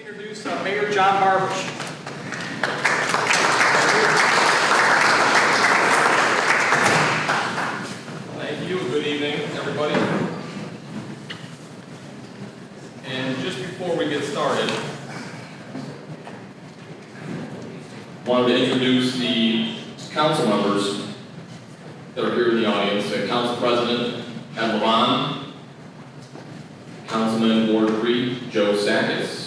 Introduce Mayor John Barbush. Thank you. Good evening, everybody. And just before we get started, I wanted to introduce the council members that are here in the audience. Council President Ed Levon, Councilman Ward 3, Joe Sakis,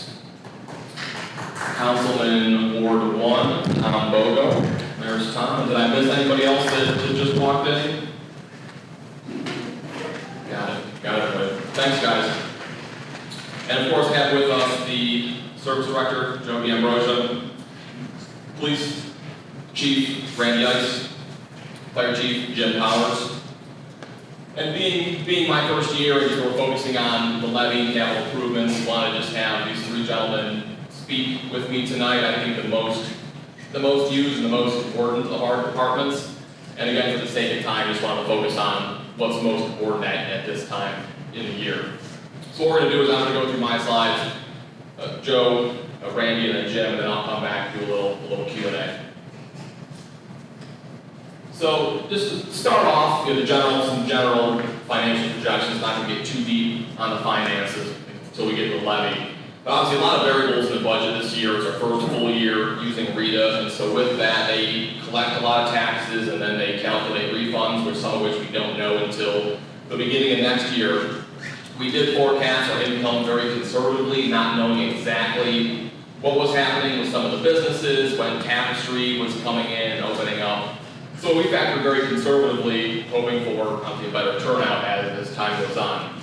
Councilman Ward 1, Tom Bogo. There's Tom. Did I miss anybody else that just walked in? Got it. Thanks, guys. And of course, we have with us the Service Director, Joe D'Ambrosia, Police Chief Randy Ice, Fire Chief Jim Powers. And being my first year, we're focusing on the levy and capital improvements. I want to just have these three gentlemen speak with me tonight. I think the most used and the most important of our departments. And again, for the sake of time, just want to focus on what's most important at this time in the year. So what we're going to do is I'm going to go through my slides, Joe, Randy, and then Jim, and then I'll come back and do a little Q&A. So just to start off, some general financial projections. Not going to get too deep on the finances until we get to the levy. But obviously a lot of variables in the budget this year. It's our first full year using RETA, and so with that they collect a lot of taxes and then they calculate refunds, some of which we don't know until the beginning of next year. We did forecast our income very conservatively, not knowing exactly what was happening with some of the businesses, when Tapestry was coming in and opening up. So we factored very conservatively, hoping for a better turnout as time goes on.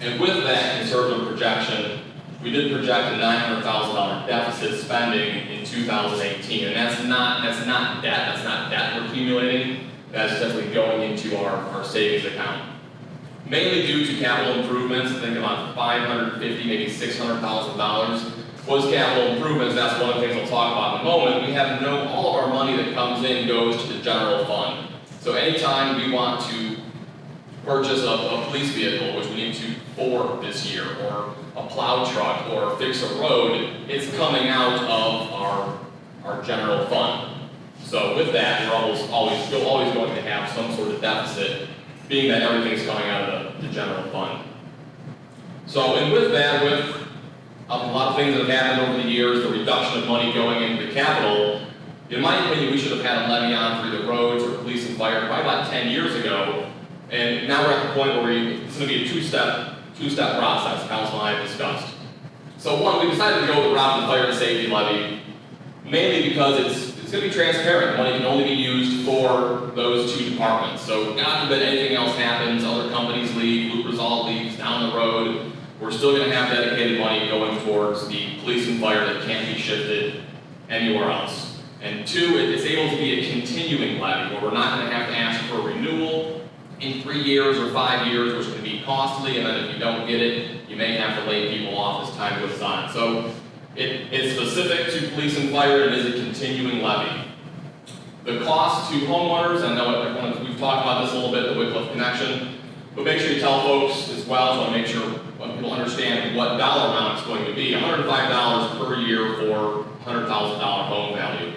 And with that conservative projection, we did project a $900,000 deficit spending in 2018, and that's not debt we're accumulating. That's essentially going into our savings account. Mainly due to capital improvements. I think about $550,000, maybe $600,000 was capital improvements. That's one of the things I'll talk about in a moment. We have all of our money that comes in goes to the general fund. So anytime we want to purchase a police vehicle, which we need to for this year, or a plow truck, or fix a road, it's coming out of our general fund. So with that, we're always going to have some sort of deficit, being that everything's coming out of the general fund. So, and with that, with a lot of things that have happened over the years, the reduction of money going into capital, in my opinion, we should have had a levy on for either roads or police and fire probably about 10 years ago. And now we're at the point where it's going to be a two-step process, Council and I have discussed. So one, we decided to go the route of the fire and safety levy, mainly because it's going to be transparent. Money can only be used for those two departments. So God forbid anything else happens, other companies leave, Lubrizol leaves down the road, we're still going to have dedicated money going towards the police and fire that can't be shifted anywhere else. And two, it's able to be a continuing levy where we're not going to have to ask for a renewal in 3 years or 5 years, which can be costly, and then if you don't get it, you may have to lay people off as time goes on. So it's specific to police and fire, and it is a continuing levy. The cost to homeowners, I know we've talked about this a little bit, the Wickliffe connection, but make sure you tell folks as well, so I want to make sure people understand what dollar amount it's going to be. $105 per year for $100,000 home value,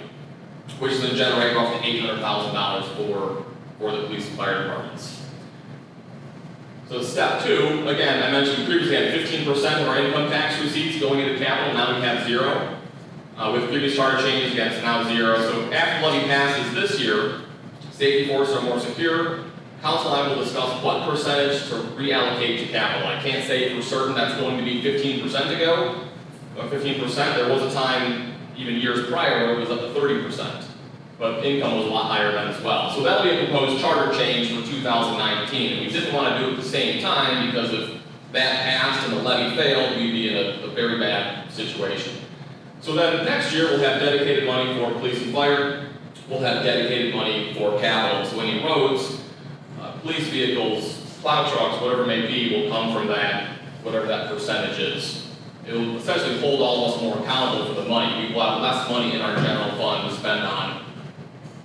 which is going to generate roughly $800,000 for the police and fire departments. So step two, again, I mentioned previously we had 15% of our income tax receipts going into capital, now we have 0. With previous charter changes, again, it's now 0. So after the levy passes this year, safety forces are more secure. Council and I will discuss what percentage to reallocate to capital. I can't say for certain that's going to be 15% ago, or 15%. There was a time, even years prior, where it was up to 30%. But income was a lot higher then as well. So that'll be a proposed charter change for 2019. And we didn't want to do it at the same time because if that passed and the levy failed, we'd be in a very bad situation. So then next year we'll have dedicated money for police and fire. We'll have dedicated money for capital. So any roads, police vehicles, plow trucks, whatever it may be, will come from that, whatever that percentage is. It will essentially hold all of us more accountable for the money. We will have less money in our general fund to spend on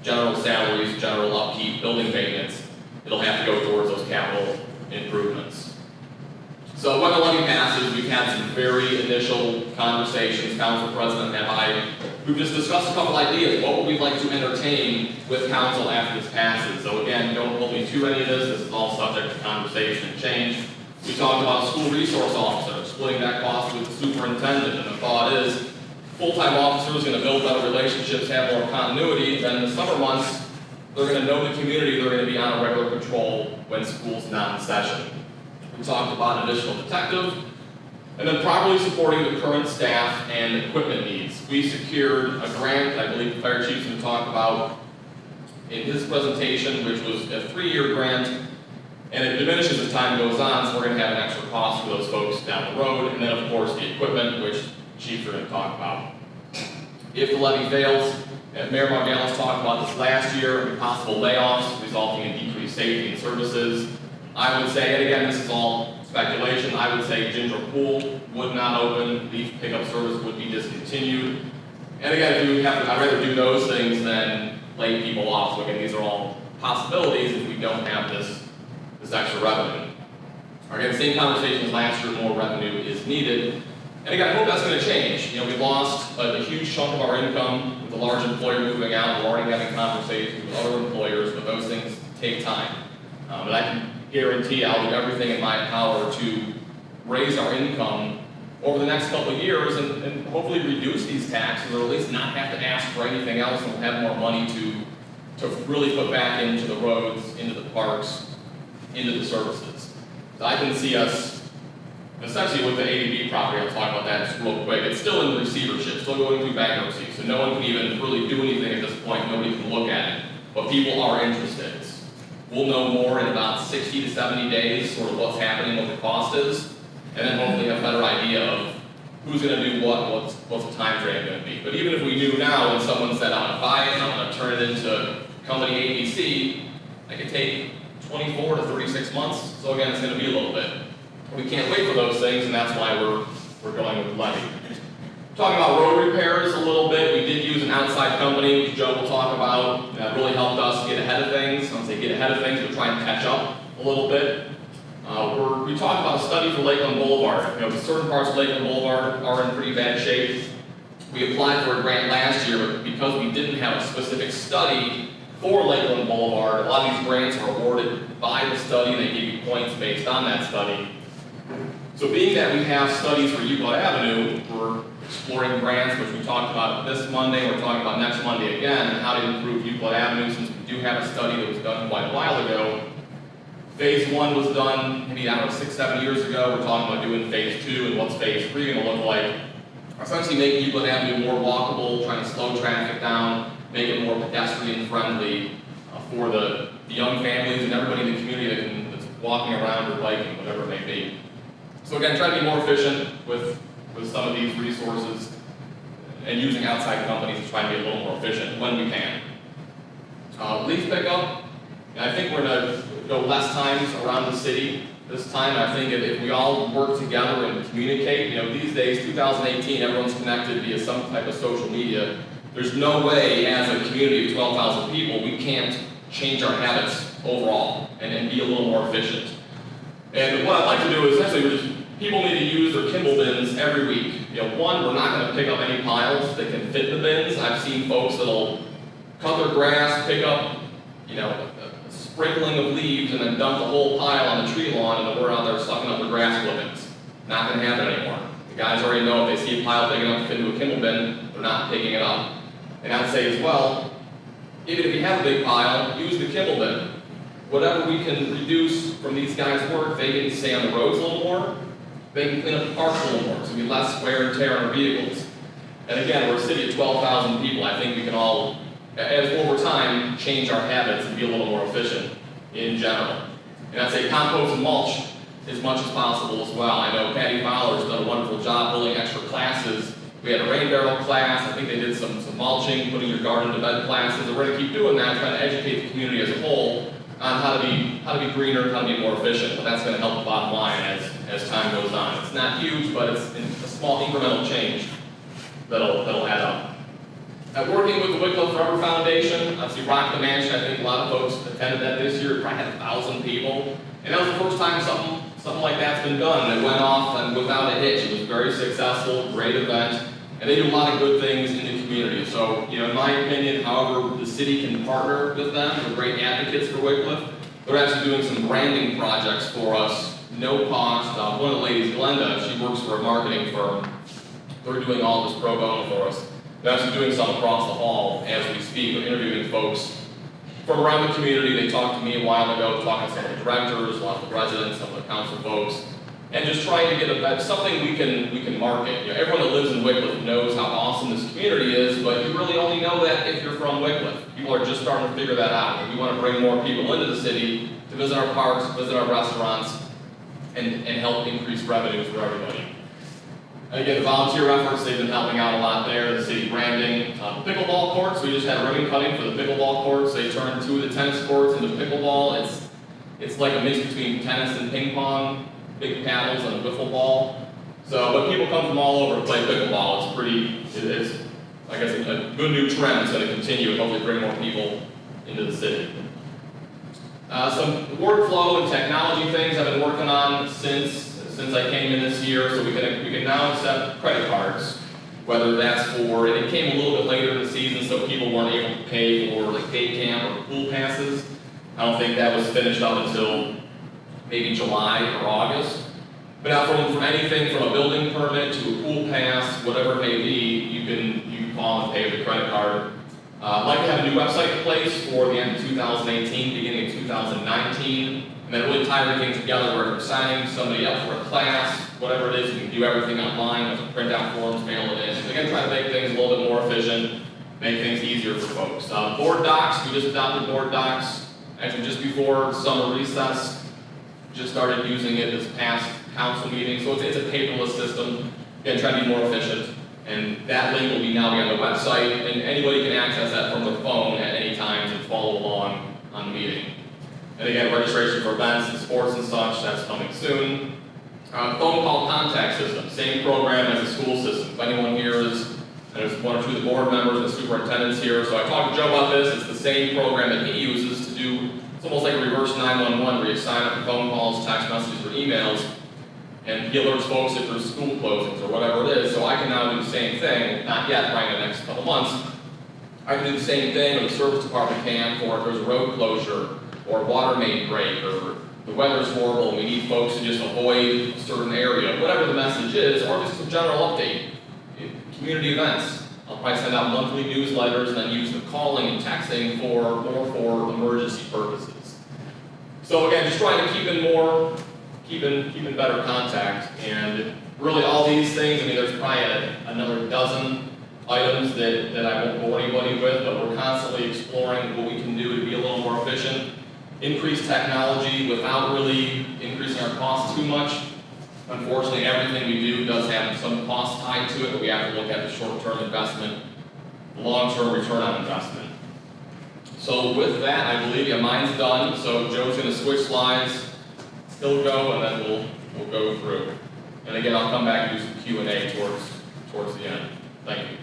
general salaries, general upkeep, building maintenance. It'll have to go towards those capital improvements. So So when the levy passes, we've had some very initial conversations, Council President and I. We've just discussed a couple ideas. What would we like to entertain with Council after this passes? So again, don't hold me to any of this. This is all subject to conversation and change. We talked about school resource officer, splitting that cost with the superintendent, and the thought is full-time officers are going to build better relationships, have more continuity. Then in the summer months, they're going to know the community, they're going to be on a regular patrol when school's not in session. We talked about an additional detective, and then properly supporting the current staff and equipment needs. We secured a grant, I believe the fire chief's going to talk about in his presentation, which was a 3-year grant, and it diminishes as time goes on, so we're going to have an extra cost for those folks down the road, and then of course the equipment, which chiefs are going to talk about. If the levy fails, Mayor Margalis talked about this last year, possible layoffs resulting in decreased safety and services. I would say, and again, this is all speculation, I would say Ginger Pool would not open, leaf pickup service would be discontinued. And again, if you have to, I'd rather do those things than lay people off. So again, these are all possibilities if we don't have this extra revenue. Again, same conversation as last year, more revenue is needed. And again, I hope that's going to change. You know, we lost a huge chunk of our income with a large employer moving out. We're already having conversations with other employers, but those things take time. But I can guarantee I'll do everything in my power to raise our income over the next couple of years and hopefully reduce these taxes, or at least not have to ask for anything else, and we'll have more money to really put back into the roads, into the parks, into the services. So I can see us, essentially with the ADB property, I'll talk about that just real quick, it's still in receivership, still going through bankruptcy, so no one can even really do anything at this point, nobody can look at it, but people are interested. We'll know more in about 60 to 70 days, sort of what's happening, what the cost is, and then hopefully have a better idea of who's going to do what's the time frame going to be. But even if we knew now, when someone said, I'm going to buy it, I'm going to turn it into company ABC, I could take 24 to 36 months, so again, it's going to be a little bit. We can't wait for those things, and that's why we're going with levy. Talking about road repairs a little bit, we did use an outside company, which Joe will talk about, that really helped us get ahead of things. When I say get ahead of things, we're trying to catch up a little bit. We talked about a study for Lakeland Boulevard. You know, certain parts of Lakeland Boulevard are in pretty bad shape. We applied for a grant last year, but because we didn't have a specific study for Lakeland Boulevard, a lot of these grants are awarded by the study, and they give you points based on that study. So being that we have studies for Euclid Avenue, we're exploring grants, which we talked about this Monday, we're talking about next Monday again, and how to improve Euclid Avenue, since we do have a study that was done quite a while ago. Phase 1 was done maybe, 6-7 years ago. We're talking about doing phase 2, and what's phase 3 going to look like. Essentially making Euclid Avenue more walkable, trying to slow traffic down, make it more pedestrian friendly for the young families and everybody in the community that's walking around or biking, whatever it may be. So again, try to be more efficient with some of these resources and using outside companies to try to be a little more efficient when we can. Leaf pickup, I think we're going to go less times around the city this time. I think if we all work together and communicate, you know, these days, 2018, everyone's connected via some type of social media. There's no way as a community of 12,000 people, we can't change our habits overall and be a little more efficient. And what I'd like to do is essentially people need to use their Kindle bins every week. You know, one, we're not going to pick up any piles that can fit the bins. I've seen folks that'll cut their grass, pick up, you know, a sprinkling of leaves, and then dump the whole pile on the tree lawn, and then we're out there sucking up the grass clippings. Not going to happen anymore. The guys already know if they see a pile big enough to fit into a Kindle bin, they're not picking it up. And I'd say as well, even if you have a big pile, use the Kindle bin. Whatever we can reduce from these guys' work, they can stay on the roads a little more. They can clean up the parks a little more, so we less wear and tear on our vehicles. And again, we're a city of 12,000 people. I think we can all, as over time, change our habits and be a little more efficient in general. And I'd say compost and mulch as much as possible as well. I know Patty Fowler's done a wonderful job building extra classes. We had a rain barrel class. I think they did some mulching, putting your garden to bed classes. And we're going to keep doing that, trying to educate the community as a whole on how to be greener, how to be more efficient. But that's going to help the bottom line as time goes on. It's not huge, but it's a small incremental change that'll add up. Working with the Wickliffe Forever Foundation, obviously Rock the Mansion, I think a lot of folks attended that this year. It probably had 1,000 people. And that was the first time something something like that's been done, and it went off and without a hitch. It was very successful, great event, and they do a lot of good things in the community. So, in my opinion, however the city can partner with them, they're great advocates for Wickliffe. They're actually doing some branding projects for us, no cost. One of the ladies, Glenda, she works for a marketing firm. They're doing all this pro bono for us. They're actually doing some across the hall as we speak. We're interviewing folks from around the community. They talked to me a while ago, talking to some of the directors, a lot of the residents, some of the council folks, and just trying to get something we can market. Everyone that lives in Wickliffe knows how awesome this community is, but you really only know that if you're from Wickliffe. People are just starting to figure that out. And we want to bring more people into the city to visit our parks, visit our restaurants, and help increase revenues for everybody. And again, the volunteer efforts, they've been helping out a lot there. The city branding, pickleball courts. We just had ribbon cutting for the pickleball courts. They turned 2 of the tennis courts into pickleball. It's like a mix between tennis and ping pong, big paddles and a wiffle ball. So, but people come from all over to play pickleball. It's I guess a good new trend that's going to continue and hopefully bring more people into the city. Some workflow and technology things I've been working on since I came in this year. So we can now accept credit cards, whether that's for, and it came a little bit later in the season, so people weren't able to pay for like day camp or pool passes. I don't think that was finished up until maybe July or August. But now from anything from a building permit to a pool pass, whatever it may be, you can call and pay with a credit card. I'd like to have a new website in place for the end of 2018, beginning of 2019, and then really tie everything together where you're signing somebody up for a class, whatever it is, you can do everything online, with print out forms, mail it in. So again, try to make things a little bit more efficient, make things easier for folks. Board docs, we just adopted board docs, actually just before summer recess, just started using it this past council meeting, so it's a paperless system. Again, try to be more efficient. And that link will now be on the website, and anybody can access that from their phone at any time to follow along on the meeting. And again, registration for events and sports and such, that's coming soon. Phone call contact system, same program as the school system. If anyone here is, there's 1 or 2 of the board members and the superintendents here, so I talked to Joe about this. It's the same program that he uses to do, it's almost like a reverse 911 where you sign up for phone calls, text messages, or emails, and he alerts folks if there's school closings or whatever it is. So I can now do the same thing, not yet, probably in the next couple months. I can do the same thing, or the service department can, for if there's a road closure, or water main break, or the weather's horrible and we need folks to just avoid a certain area, whatever the message is, or just a general update. Community events. I'll probably send out monthly newsletters and then use the calling and texting more for emergency purposes. So again, just trying to keep in better contact, and really all these things, I mean, there's probably another dozen items that I won't bore anybody with, but we're constantly exploring what we can do to be a little more efficient, increase technology without really increasing our costs too much. Unfortunately, everything we do does have some cost tied to it, but we have to look at the short-term investment, the long-term return on investment. So with that, I believe, mine's done, so Joe's going to switch slides. He'll go, and then we'll go through. And again, I'll come back and do some Q&A towards the end. Thank you.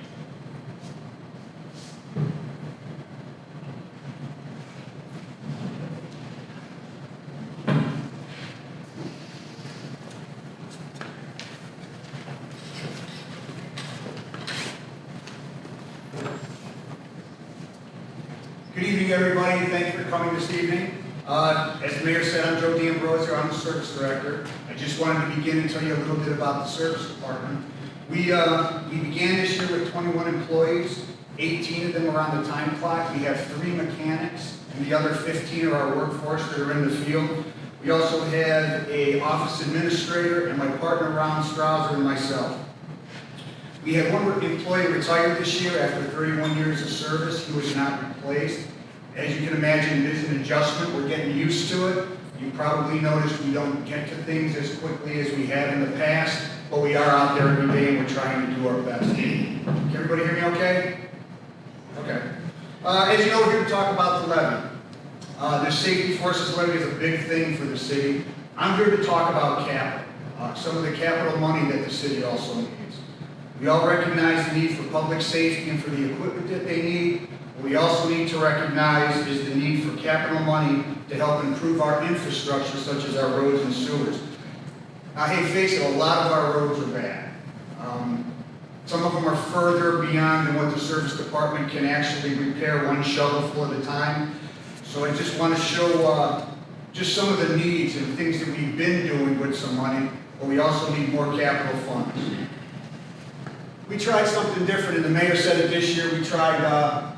Good evening, everybody. Thanks for coming this evening. As the mayor said, I'm Joe D'Ambrosio. I'm the service director. I just wanted to begin and tell you a little bit about the service department. We began this year with 21 employees. 18 of them are on the time clock. We have 3 mechanics, and the other 15 are our workforce that are in the field. We also have an office administrator, and my partner, Ron Strauser, and myself. We had 1 employee retired this year after 31 years of service. He was not replaced. As you can imagine, it is an adjustment. We're getting used to it. You probably noticed we don't get to things as quickly as we have in the past, but we are out there every day and we're trying to do our best. Can everybody hear me okay? Okay. As you know, we're here to talk about the levy. The safety forces levy is a big thing for the city. I'm here to talk about capital, some of the capital money that the city also needs. We all recognize the need for public safety and for the equipment that they need. What we also need to recognize is the need for capital money to help improve our infrastructure, such as our roads and sewers. Now, hey, face it, a lot of our roads are bad. Some of them are further beyond than what the service department can actually repair one shovelful at a time. So I just want to show just some of the needs and things that we've been doing with some money, but we also need more capital funds. We tried something different, and the mayor said it this year. We tried a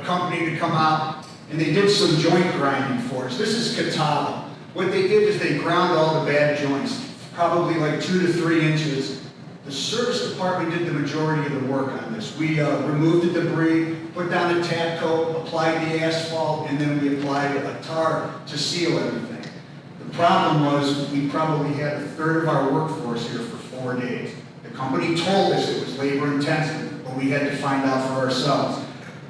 company to come out, and they did some joint grinding for us. This is Catala. What they did is they ground all the bad joints, probably like 2 to 3 inches. The service department did the majority of the work on this. We removed the debris, put down a tack coat, applied the asphalt, and then we applied a tar to seal everything. The problem was we probably had a third of our workforce here for 4 days. The company told us it was labor intensive, but we had to find out for ourselves.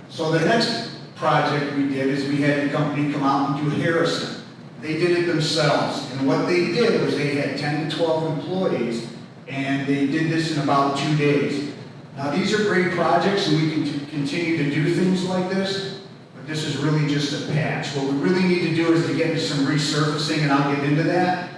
So the next project we did is we had the company come out and do Harrison. They did it themselves, and what they did was they had 10 to 12 employees, and they did this in about 2 days. Now these are great projects, and we can continue to do things like this, but this is really just a patch. What we really need to do is to get into some resurfacing, and I'll get into that.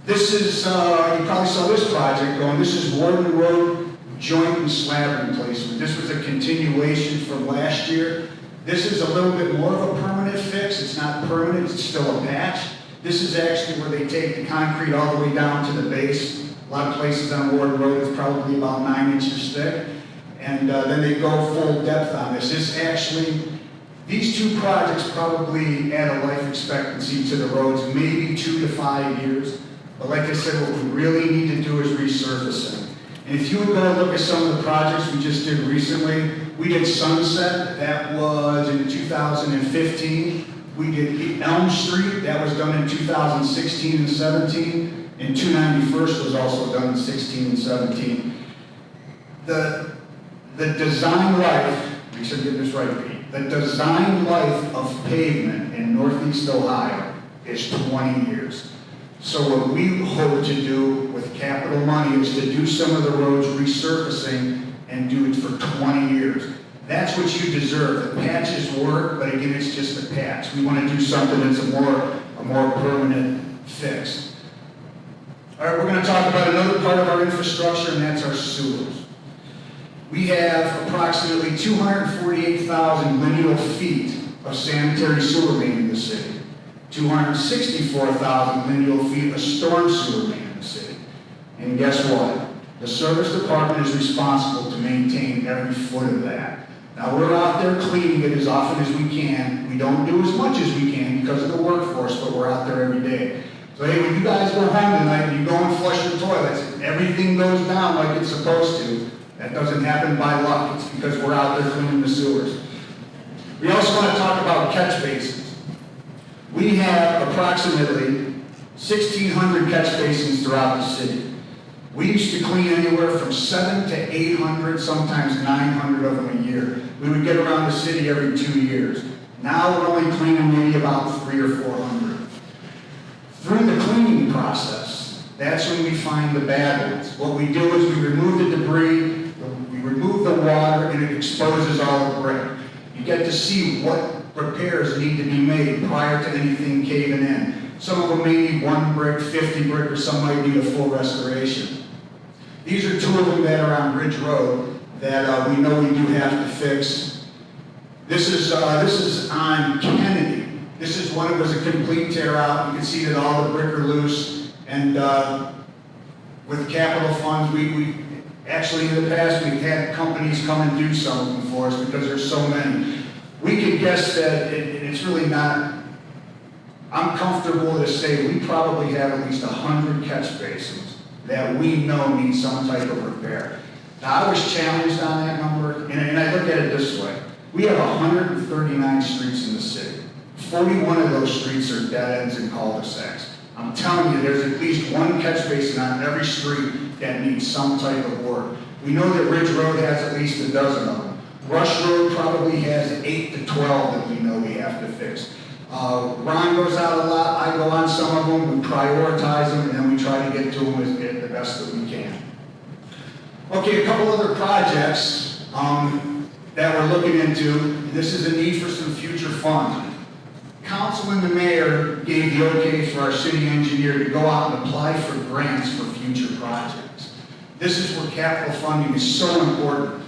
This is, you probably saw this project going. This is Warden Road joint and slab replacement. This was a continuation from last year. This is a little bit more of a permanent fix. It's not permanent, it's still a patch. This is actually where they take the concrete all the way down to the base. A lot of places on Warden Road is probably about 9 inches thick. And then they go full depth on this. This actually, these two projects probably add a life expectancy to the roads, maybe 2 to 5 years. But like I said, what we really need to do is resurfacing. And if you would go look at some of the projects we just did recently, we did Sunset, that was in 2015. We did Elm Street, that was done in 2016 and 17. And 291st was also done in 16 and 17. The design life, we should get this right, Pete. The design life of pavement in Northeast Ohio is 20 years. So what we hope to do with capital money is to do some of the roads resurfacing and do it for 20 years. That's what you deserve. The patches work, but again, it's just a patch. We want to do something that's a more permanent fix. All right, we're going to talk about another part of our infrastructure, and that's our sewers. We have approximately 248,000 lineal feet of sanitary sewer main in the city. 264,000 lineal feet of storm sewer main in the city. And guess what? The service department is responsible to maintain every foot of that. Now we're out there cleaning it as often as we can. We don't do as much as we can because of the workforce, but we're out there every day. So hey, when you guys go home tonight and you go and flush your toilets, everything goes down like it's supposed to. That doesn't happen by luck. It's because we're out there cleaning the sewers. We also want to talk about catch basins. We have approximately 1,600 catch basins throughout the city. We used to clean anywhere from 700 to 800, sometimes 900 of them a year. We would get around the city every 2 years. Now we're only cleaning maybe about 300 or 400. Through the cleaning process, that's when we find the bad ones. What we do is we remove the debris, we remove the water, and it exposes all the brick. You get to see what repairs need to be made prior to anything caving in. Some of them may need 1 brick, 50 brick, or some might need a full restoration. These are 2 of them that are on Ridge Road that we know we do have to fix. This is on Kennedy. This is one that was a complete tear out. You can see that all the brick are loose. And with capital funds, we actually in the past we've had companies come and do some of them for us because there's so many. We could guess that it's really not. I'm comfortable to say we probably have at least 100 catch basins that we know need some type of repair. Now, I was challenged on that number, and I look at it this way. We have 139 streets in the city. 41 of those streets are dead ends and cul-de-sacs. I'm telling you, there's at least 1 catch basin on every street that needs some type of work. We know that Ridge Road has at least a dozen of them. Rush Road probably has 8 to 12 that we know we have to fix. Ron goes out a lot, I go on some of them, we prioritize them, and then we try to get to them the best that we can. Okay, a couple other projects that we're looking into. This is a need for some future funds. Council and the mayor gave the okay for our city engineer to go out and apply for grants for future projects. This is where capital funding is so important.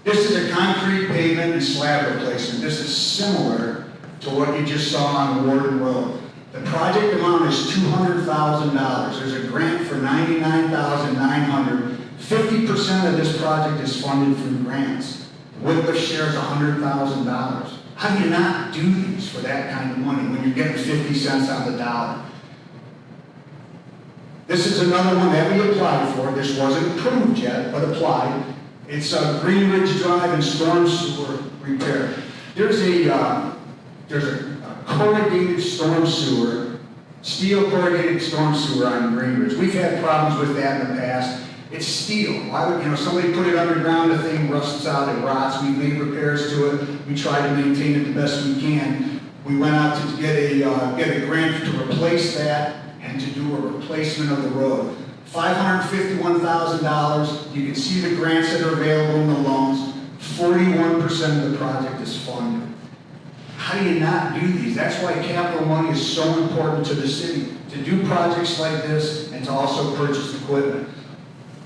This is a concrete pavement and slab replacement. This is similar to what you just saw on Warden Road. The project amount is $200,000. There's a grant for $99,900. 50% of this project is funded through grants. Wickliffe shares $100,000. How do you not do these for that kind of money when you're getting 50 cents on the dollar? This is another one that we applied for. This wasn't approved yet, but applied. It's a Green Ridge Drive and storm sewer repair. There's a corrugated storm sewer, steel corrugated storm sewer on Green Ridge. We've had problems with that in the past. It's steel. Why would, somebody put it underground, the thing rusts out, it rots. We made repairs to it. We try to maintain it the best we can. We went out to get a grant to replace that and to do a replacement of the road. $551,000. You can see the grants that are available in the loans. 41% of the project is funded. How do you not do these? That's why capital money is so important to the city, to do projects like this and to also purchase equipment.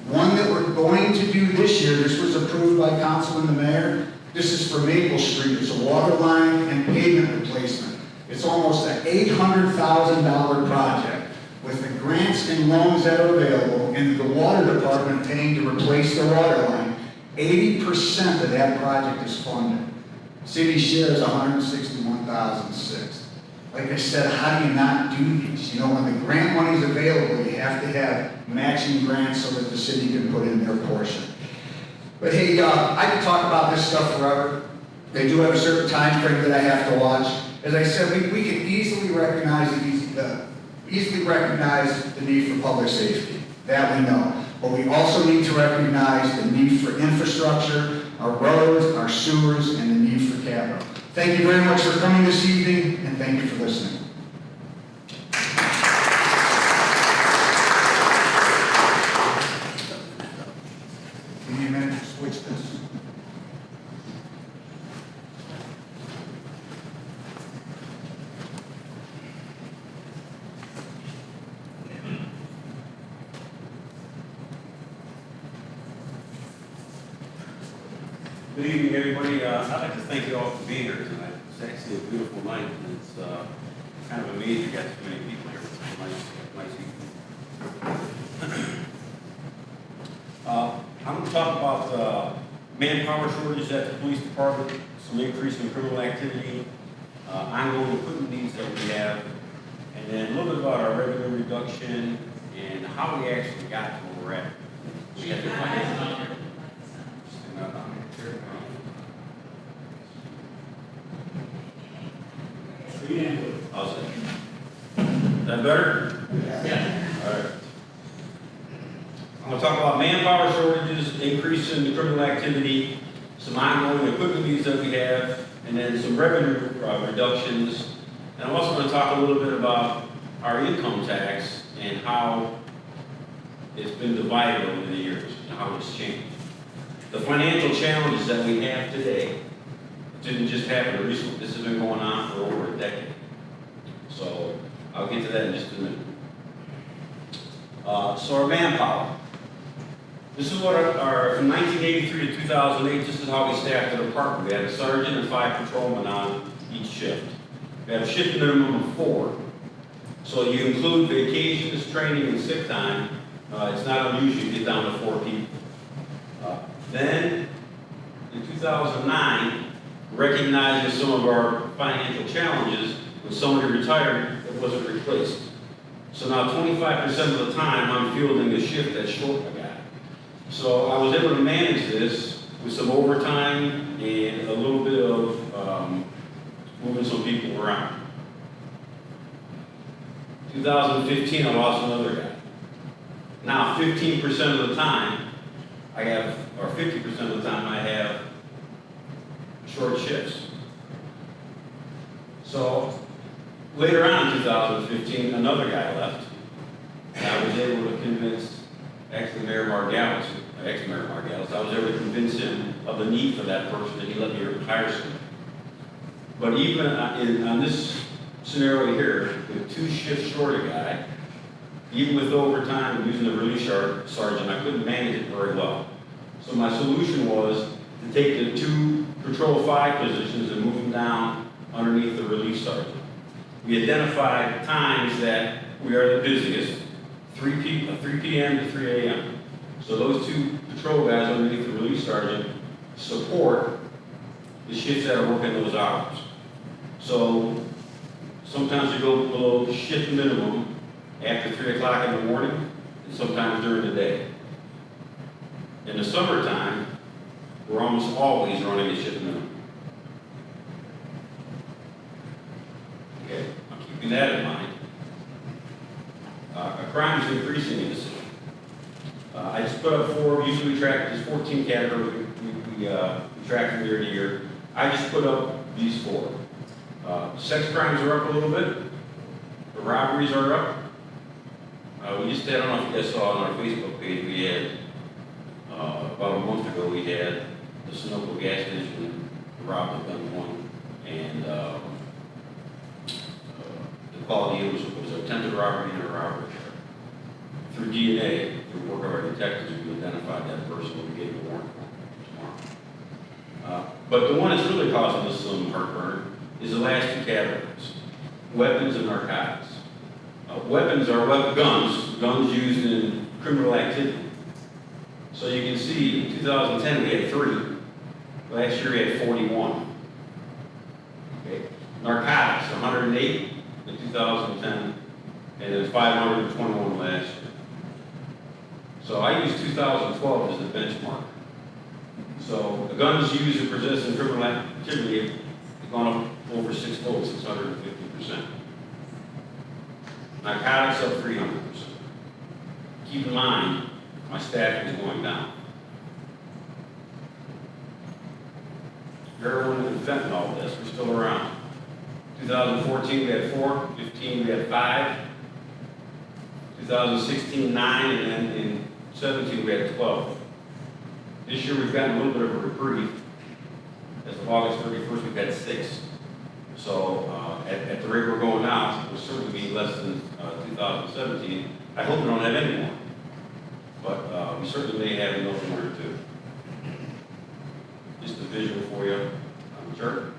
One that we're going to do this year, this was approved by council and the mayor. This is for Maple Street. It's a water line and pavement replacement. It's almost an $800,000 project with the grants and loans that are available and the water department paying to replace the water line. 80% of that project is funded. City shares $161,006. Like I said, how do you not do these? When the grant money is available, you have to have matching grants so that the city can put in their portion. But hey, I could talk about this stuff forever. They do have a certain time frame that I have to watch. As I said, we can easily recognize the need for public safety. That we know. But we also need to recognize the need for infrastructure, our roads, our sewers, and the need for capital. Thank you very much for coming this evening, and thank you for listening. Give me a minute to switch this. Good evening, everybody. I'd like to thank you all for being here tonight. It's actually a beautiful night, and it's kind of amazing you got so many people here. It's nice evening. I'm going to talk about manpower shortages at the police department, some increase in criminal activity, ongoing equipment needs that we have, and then a little bit about our revenue reduction and how we actually got to where we're at. We have to find out. How's it? Is that better? Yeah. All right. I'm going to talk about manpower shortages, increase in criminal activity, some ongoing equipment needs that we have, and then some revenue reductions. And I'm also going to talk a little bit about our income tax and how it's been divided over the years and how it's changed. The financial challenges that we have today didn't just happen recently. This has been going on for over a decade. So I'll get to that in just a minute. So our manpower. This is what our from 1983 to 2008, this is how we staffed the department. We had a sergeant and 5 patrolmen on each shift. We had a shift minimum of 4. So you include vacations, training, and sick time. It's not unusual to get down to 4 people. Then, in 2009, recognizing some of our financial challenges, when somebody retired, it wasn't replaced. So now 25% of the time, I'm fielding a shift that's short a guy. So I was able to manage this with some overtime and a little bit of moving some people around. 2015, I lost another guy. Now, 15% of the time, I have, or 50% of the time, I have short shifts. So later on in 2015, another guy left, and I was able to convince, actually Mayor Margalis, ex-Mayor Margalis, I was able to convince him of the need for that person, and he let me hire someone. But even on this scenario here, with 2 shifts short a guy, even with overtime and using the relief sergeant, I couldn't manage it very well. So my solution was to take the 2 patrol 5 positions and move them down underneath the relief sergeant. We identified times that we are the busiest, 3 p.m. to 3 a.m. So those 2 patrol guys underneath the relief sergeant support the shifts that are working those hours. So sometimes you go below shift minimum after 3 o'clock in the morning, and sometimes during the day. In the summertime, we're almost always running a shift minimum. Okay, I'm keeping that in mind. Crime is increasing in the city. I just put up 4, usually we track, there's 14 categories we track from year to year. I just put up these 4. Sex crimes are up a little bit. The robberies are up. We just had, I don't know if you guys saw on our Facebook page, we had, about a month ago, we had the Sunoco gas station robbed at gunpoint, and the quality was attempted robbery and a robbery. Through DNA, through work of our detectives, we identified that person and we gave a warrant for him tomorrow. But the one that's really causing us some heartburn is the last 2 categories, weapons and narcotics. Weapons are guns used in criminal activity. So you can see in 2010 we had 3, last year we had 41. Okay. Narcotics, 108 in 2010, and then 521 last year. So I use 2012 as the benchmark. So the guns used and possessed in criminal activity have gone up over 6-fold, 650%. Narcotics up 300%. Keep in mind, my staff is going down. Heroin and fentanyl deaths are still around. 2014 we had 4, 15 we had 5, 2016 9, and then in 17 we had 12. This year we've gotten a little bit of a reprieve. As of August 31st we've had 6. So at the rate we're going now, it will certainly be less than 2017. I hope we don't have any more. But we certainly may have another 1 or 2. Just a visual for you on the chart.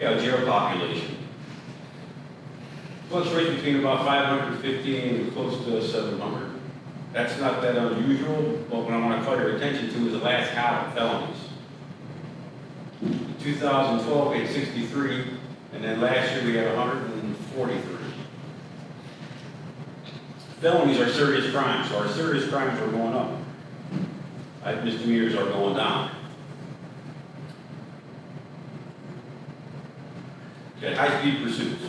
Yeah, jail population. Fluctuates between about 550 and close to 700. That's not that unusual, but what I want to call your attention to is the last count of felonies. In 2012 we had 63, and then last year we had 143. Felonies are serious crimes, so our serious crimes are going up. Misdemeanors are going down. Okay, high-speed pursuits.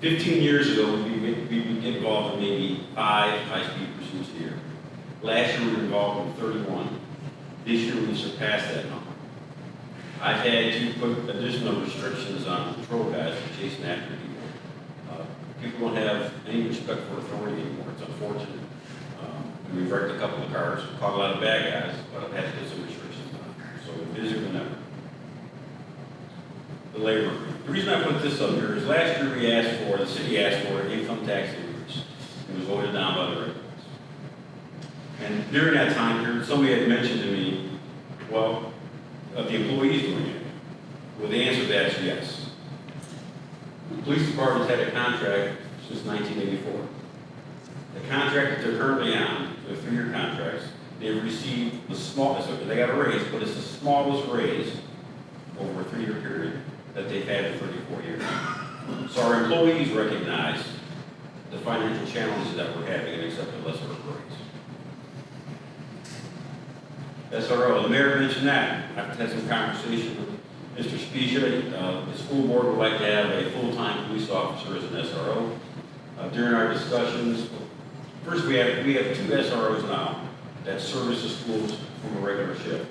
15 years ago, we'd get involved in maybe 5 high-speed pursuits a year. Last year, we were involved in 31. This year, we surpassed that number. I've had to put additional restrictions on patrol guys for chasing after people. People don't have any respect for authority anymore. It's unfortunate. We've wrecked a couple of cars, caught a lot of bad guys, but I've had to put some restrictions on. So we're busier than ever. The labor agreement. The reason I put this up here is last year the city asked for an income tax increase. It was voted down by the residents. And during that time period, somebody had mentioned to me, well, of the employees doing it. Well, the answer to that is yes. The police department's had a contract since 1984. The contract that they're currently on, the 3-year contracts, they've received the smallest, they got a raise, but it's the smallest raise over a 3-year period that they've had in 34 years. So our employees recognize the financial challenges that we're having and accept a lesser raise. SRO, the mayor mentioned that. I've had some conversation with Mr. Spicia. The school board would like to have a full-time police officer as an SRO. During our discussions, first we have 2 SROs now that service the schools from a regular shift.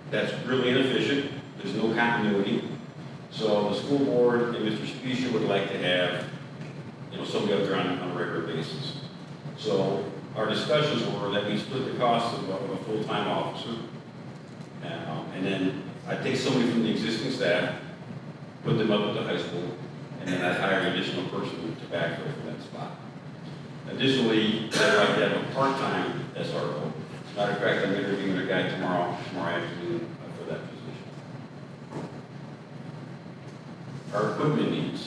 That's really inefficient. There's no continuity. So the school board and Mr. Spicia would like to have, somebody up there on a regular basis. So our discussions were that we split the cost of a full-time officer, And then I take somebody from the existing staff, put them up at the high school, and then I hire an additional person to backfill for that spot. Additionally, I'd like to have a part-time SRO. As a matter of fact, I'm interviewing a guy tomorrow afternoon for that position. Our equipment needs.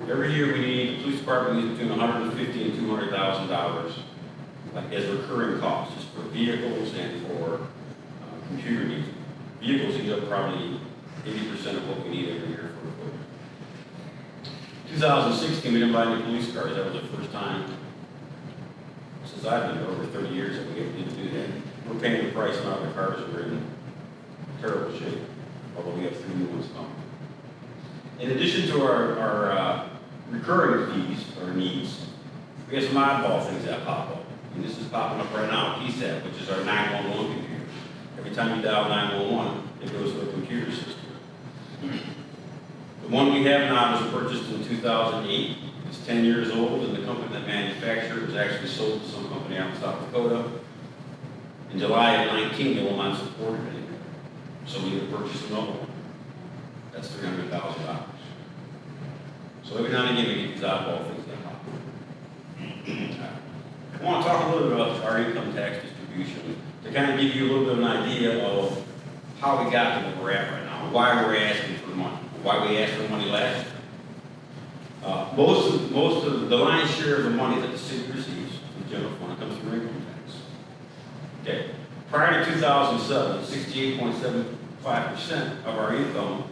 Every year we need, the police department needs between $150,000 and $200,000 like as recurring costs, just for vehicles and for computer needs. Vehicles eat up probably 80% of what we need every year for equipment. 2016, we didn't buy any police cars. That was the first time since I've been here, over 30 years, that we didn't do that. We're paying the price now. The cars are in terrible shape, although we have 3 new ones coming. In addition to our recurring fees or needs, we have some oddball things that pop up. And this is popping up right now, PSAP, which is our 911 computer. Every time you dial 911, it goes to a computer system. The one we have now was purchased in 2008. It's 10 years old, and the company that manufactured it was actually sold to some company out in South Dakota. In July of 19, they will not support it anymore. So we need to purchase another one. That's $300,000. So every now and again, we get these oddball things that pop up. I want to talk a little bit about our income tax distribution to kind of give you a little bit of an idea of how we got to where we're at right now, why we're asking for money, why we asked for money last year. Most of the lion's share of the money that the city receives from the general fund comes from income tax. Okay. Prior to 2007, 68.75% of our income,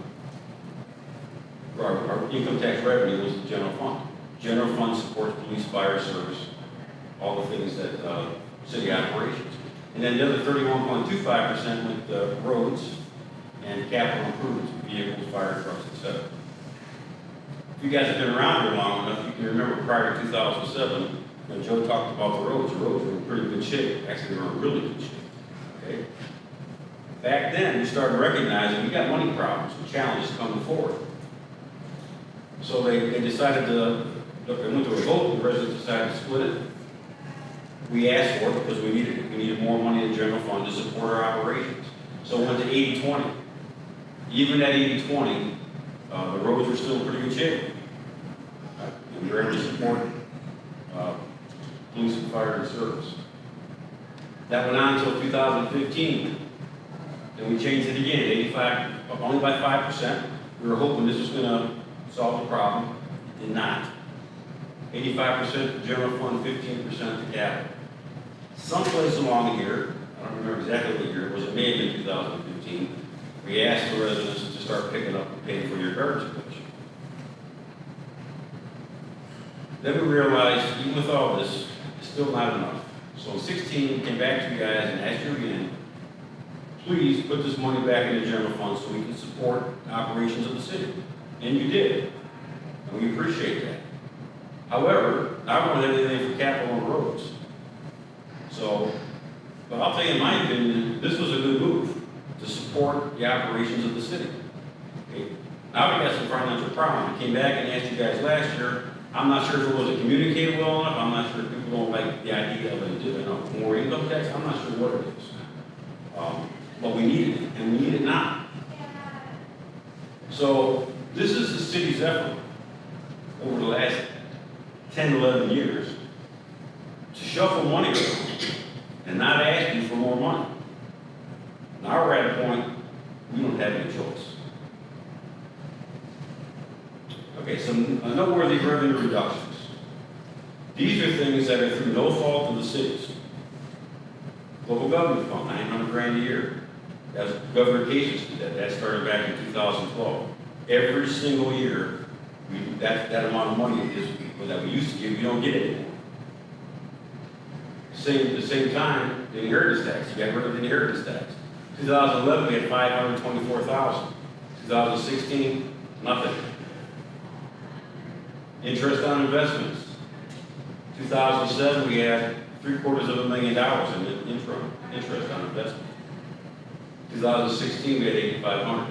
our income tax revenue was the general fund. General fund supports police, fire service, all the things that city operations. And then the other 31.25% went to roads and capital improvements, vehicles, fire trucks, etc. If you guys have been around here long enough, you can remember prior to 2007, when Joe talked about the roads were in pretty good shape. Actually, they were in really good shape. Okay? Back then, we started recognizing we got money problems and challenges coming forward. So they decided to, they went to a vote, the residents decided to split it. We asked for it because we needed it. We needed more money in the general fund to support our operations. So it went to 80-20. Even at 80-20, the roads were still in pretty good shape. And we were able to support police and fire and service. That went on until 2015. Then we changed it again, 85, only by 5%. We were hoping this was going to solve the problem. It did not. 85% to general fund, 15% to capital. Someplace along here, I don't remember exactly what year it was, it may have been 2015, we asked the residents to start picking up and paying for your garbage collection. Then we realized, even with all this, it's still not enough. So in 16, we came back to you guys and asked you again, please put this money back in the general fund so we can support operations of the city. And you did, and we appreciate that. However, I don't have anything for capital on roads. So, but I'll tell you, in my opinion, this was a good move to support the operations of the city. Okay. Now we got some financial problems. We came back and asked you guys last year. I'm not sure if it wasn't communicated well enough. I'm not sure if people don't like the idea of it, more income tax. I'm not sure what it is. But we need it, and we need it now. So this is the city's effort over the last 10, 11 years to shuffle money around and not ask you for more money. Now we're at a point we don't have any choice. Okay, some noteworthy revenue reductions. These are things that are through no fault of the cities. Local government fund, $900,000 a year. That's Governor Casey's did that. That started back in 2012. Every single year, that amount of money that we used to give, we don't get anymore. At the same time, the inheritance tax, you got rid of the inheritance tax. 2011, we had $524,000. 2016, nothing. Interest on investments. 2007, we had $750,000 in interest on investments. 2016, we had $8,500.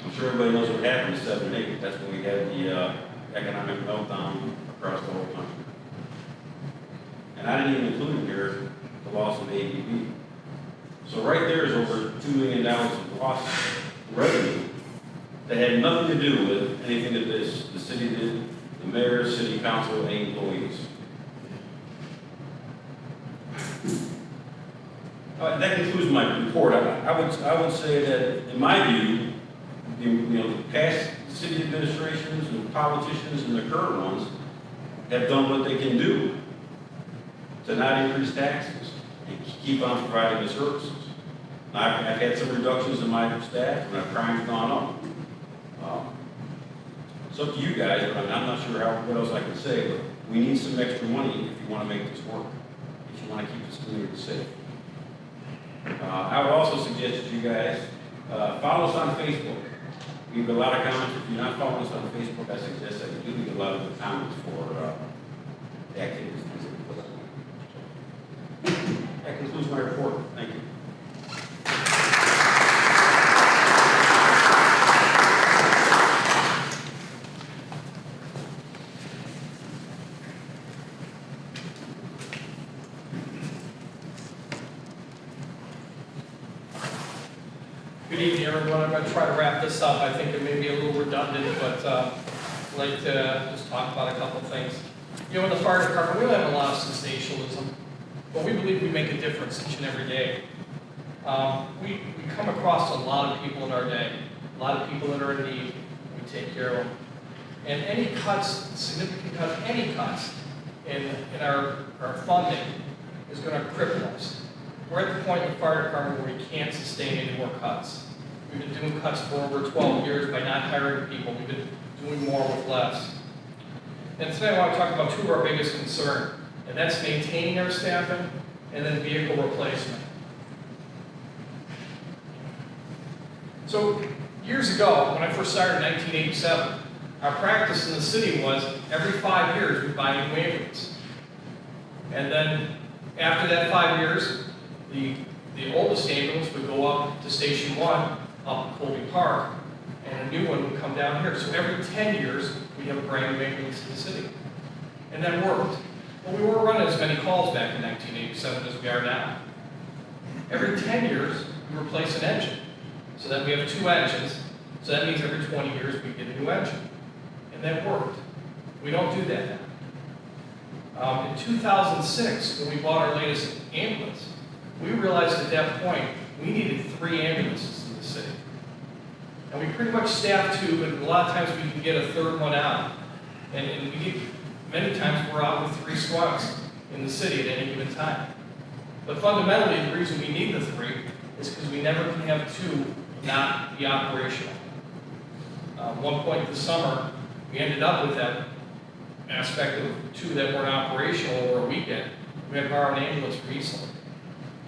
I'm sure everybody knows what happened in 7 and 8. That's when we had the economic meltdown across the whole country. And I didn't even include in here the loss of ABB. So right there is over $2 million of lost revenue that had nothing to do with anything that the city did, the mayor, city council, and employees. That concludes my report. I would say that, in my view, the past city administrations and politicians and the current ones have done what they can do to not increase taxes and keep on providing the services. I've had some reductions in my staff, and our crime's gone up. It's up to you guys, but I'm not sure what else I can say, but we need some extra money if you want to make this work, if you want to keep this community safe. I would also suggest that you guys follow us on Facebook. We get a lot of comments. If you're not following us on Facebook, I suggest that you do get a lot of the comments for the activities that we put on. That concludes my report. Thank you. Good evening, everyone. I'm going to try to wrap this up. I think it may be a little redundant, but I'd like to just talk about a couple things. You know, in the fire department, we don't have a lot of sensationalism, but we believe we make a difference each and every day. We come across a lot of people in our day, a lot of people that are in need. We take care of them. And any cuts, significant cuts, any cuts in our funding is going to cripple us. We're at the point in the fire department where we can't sustain any more cuts. We've been doing cuts for over 12 years by not hiring people. We've been doing more with less. And today I want to talk about two of our biggest concerns, and that's maintaining our staffing and then vehicle replacement. So years ago, when I first started in 1987, our practice in the city was every 5 years we'd buy a new ambulance. And then after that 5 years, the oldest ambulance would go up to Station 1 up in Colby Park, and a new one would come down here. So every 10 years, we'd have a brand new ambulance in the city. And that worked. But we weren't running as many calls back in 1987 as we are now. Every 10 years, we replace an engine. So then we have 2 engines. So that means every 20 years, we get a new engine. And that worked. We don't do that now. In 2006, when we bought our latest ambulance, we realized at that point we needed 3 ambulances in the city. And we pretty much staffed 2, but a lot of times we can get a third one out. And we get, many times we're out with 3 squads in the city at any given time. But fundamentally, the reason we need the 3 is because we never can have 2 not be operational. One point this summer, we ended up with that aspect of 2 that weren't operational over a weekend. We had to borrow an ambulance for Eastland,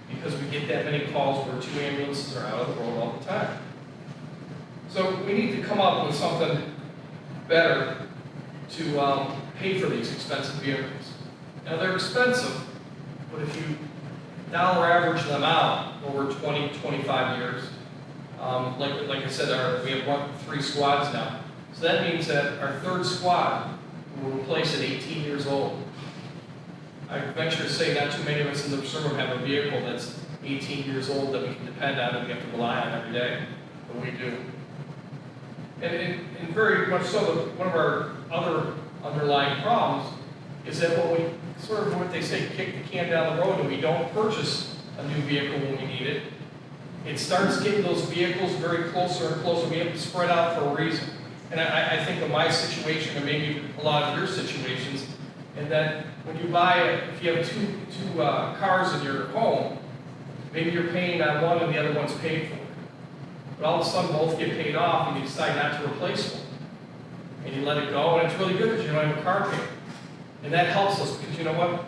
because we get that many calls where 2 ambulances are out of the road all the time. So we need to come up with something better to pay for these expensive vehicles. Now they're expensive, but if you dollar average them out over 20, 25 years, like I said, we have 3 squads now. So that means that our 3rd squad will replace at 18 years old. I venture to say not too many of us in the room have a vehicle that's 18 years old that we can depend on and we have to rely on every day, but we do. And very much so, one of our other underlying problems is that when we sort of what they say, kick the can down the road and we don't purchase a new vehicle when we need it, it starts getting those vehicles very closer and closer. We have to spread out for a reason. And I think of my situation, and maybe a lot of your situations, and that when you if you have two cars in your home, maybe you're paying on one and the other one's paid for. But all of a sudden both get paid off and you decide not to replace one. And you let it go, and it's really good because you don't have a car payment. And that helps us because you know what?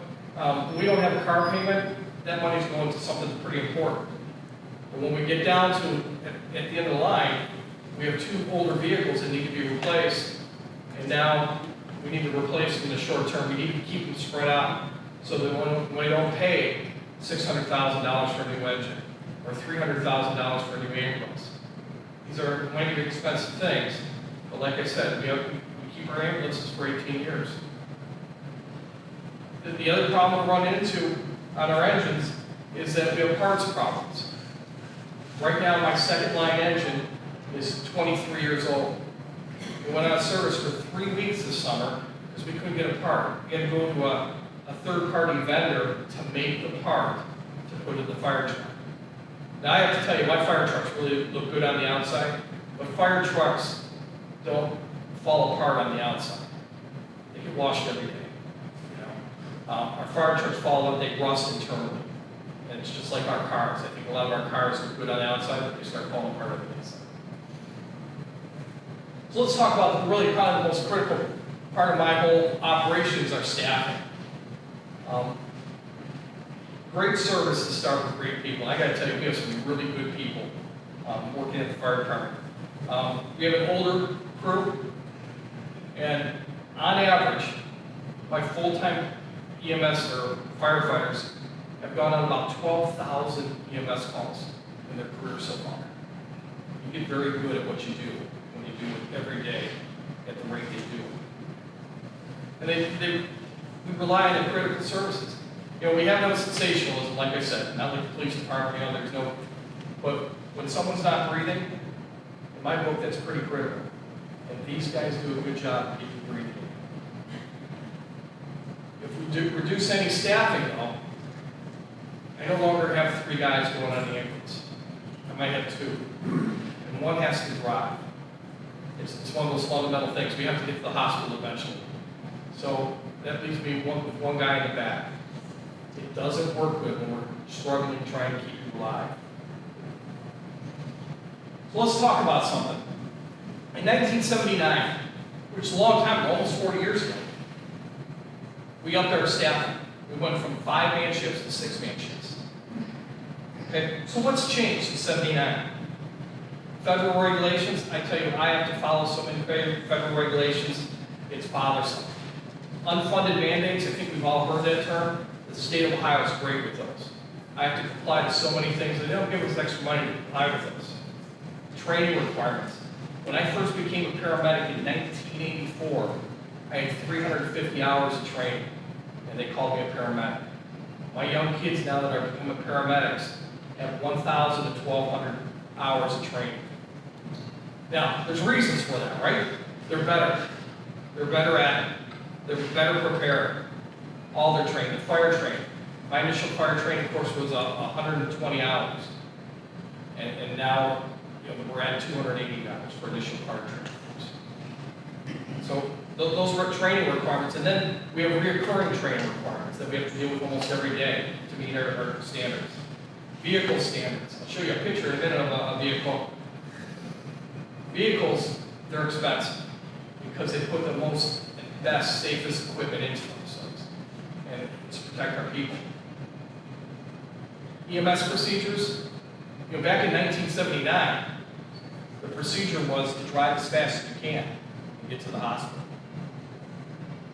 When we don't have a car payment, that money's going to something that's pretty important. But when we get down to, at the end of the line, we have 2 older vehicles that need to be replaced. And now we need to replace them in the short term. We need to keep them spread out so that when we don't pay $600,000 for a new engine or $300,000 for a new ambulance. These are mighty expensive things, but like I said, we keep our ambulances for 18 years. The other problem we run into on our engines is that we have parts problems. Right now, my second line engine is 23 years old. We went out of service for 3 weeks this summer because we couldn't get a part. We had to go to a third-party vendor to make the part to put in the fire truck. Now I have to tell you, my fire trucks really look good on the outside, but fire trucks don't fall apart on the outside. They get washed every day. You know? Our fire trucks fall up, they rust internally. And it's just like our cars. I think a lot of our cars look good on the outside, but they start falling apart on the inside. So let's talk about really probably the most critical part of my whole operation is our staffing. Great services start with great people. I got to tell you, we have some really good people working at the fire department. We have an older crew, and on average, my full-time EMS or firefighters have gone on about 12,000 EMS calls in their career so far. You get very good at what you do when you do it every day at the rate they do. And we rely on the critical services. You know, we have no sensationalism, like I said, not like the police department, you know, there's no, but when someone's not breathing, in my book, that's pretty critical. And these guys do a good job keeping breathing. If we do reduce any staffing, though, I no longer have 3 guys going on the ambulance. I might have 2. And one has to drive. It's one of those fundamental things. We have to get to the hospital eventually. So that leaves me with one guy in the back. It doesn't work good when we're struggling trying to keep you alive. So let's talk about something. In 1979, which is a long time ago, almost 40 years ago, we upped our staffing. We went from 5-man shifts to 6-man shifts. Okay, so what's changed since 79? Federal regulations, I tell you, I have to follow so many federal regulations, it's bothersome. Unfunded mandates, I think we've all heard that term. The state of Ohio is great with those. I have to comply to so many things, they don't give us extra money to comply with those. Training requirements. When I first became a paramedic in 1984, I had 350 hours of training, and they called me a paramedic. My young kids now that are becoming paramedics have 1,000 to 1,200 hours of training. Now, there's reasons for that, right? They're better. They're better at it. They're better prepared. All their training, the fire training. My initial fire training course was 120 hours. And now, you know, we're at 280 hours for initial fire training course. So those are training requirements. And then we have recurring training requirements that we have to deal with almost every day to meet our standards. Vehicle standards. I'll show you a picture in a minute of a vehicle. Vehicles, they're expensive because they put the most and best, safest equipment into those things, and to protect our people. EMS procedures, you know, back in 1979, the procedure was to drive as fast as you can and get to the hospital.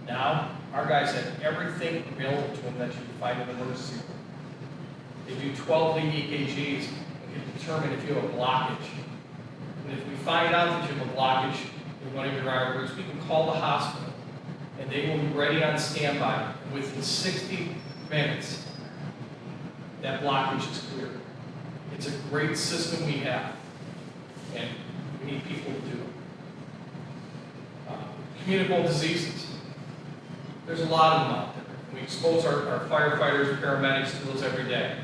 Now, our guys have everything available to them that you can find in an emergency room. They do 12-lead EKGs and can determine if you have a blockage. And if we find out that you have a blockage in one of your arteries, we can call the hospital, and they will be ready on standby. And within 60 minutes, that blockage is cleared. It's a great system we have, and we need people to do it. Communicable diseases. There's a lot of them out there. We expose our firefighters and paramedics to those every day.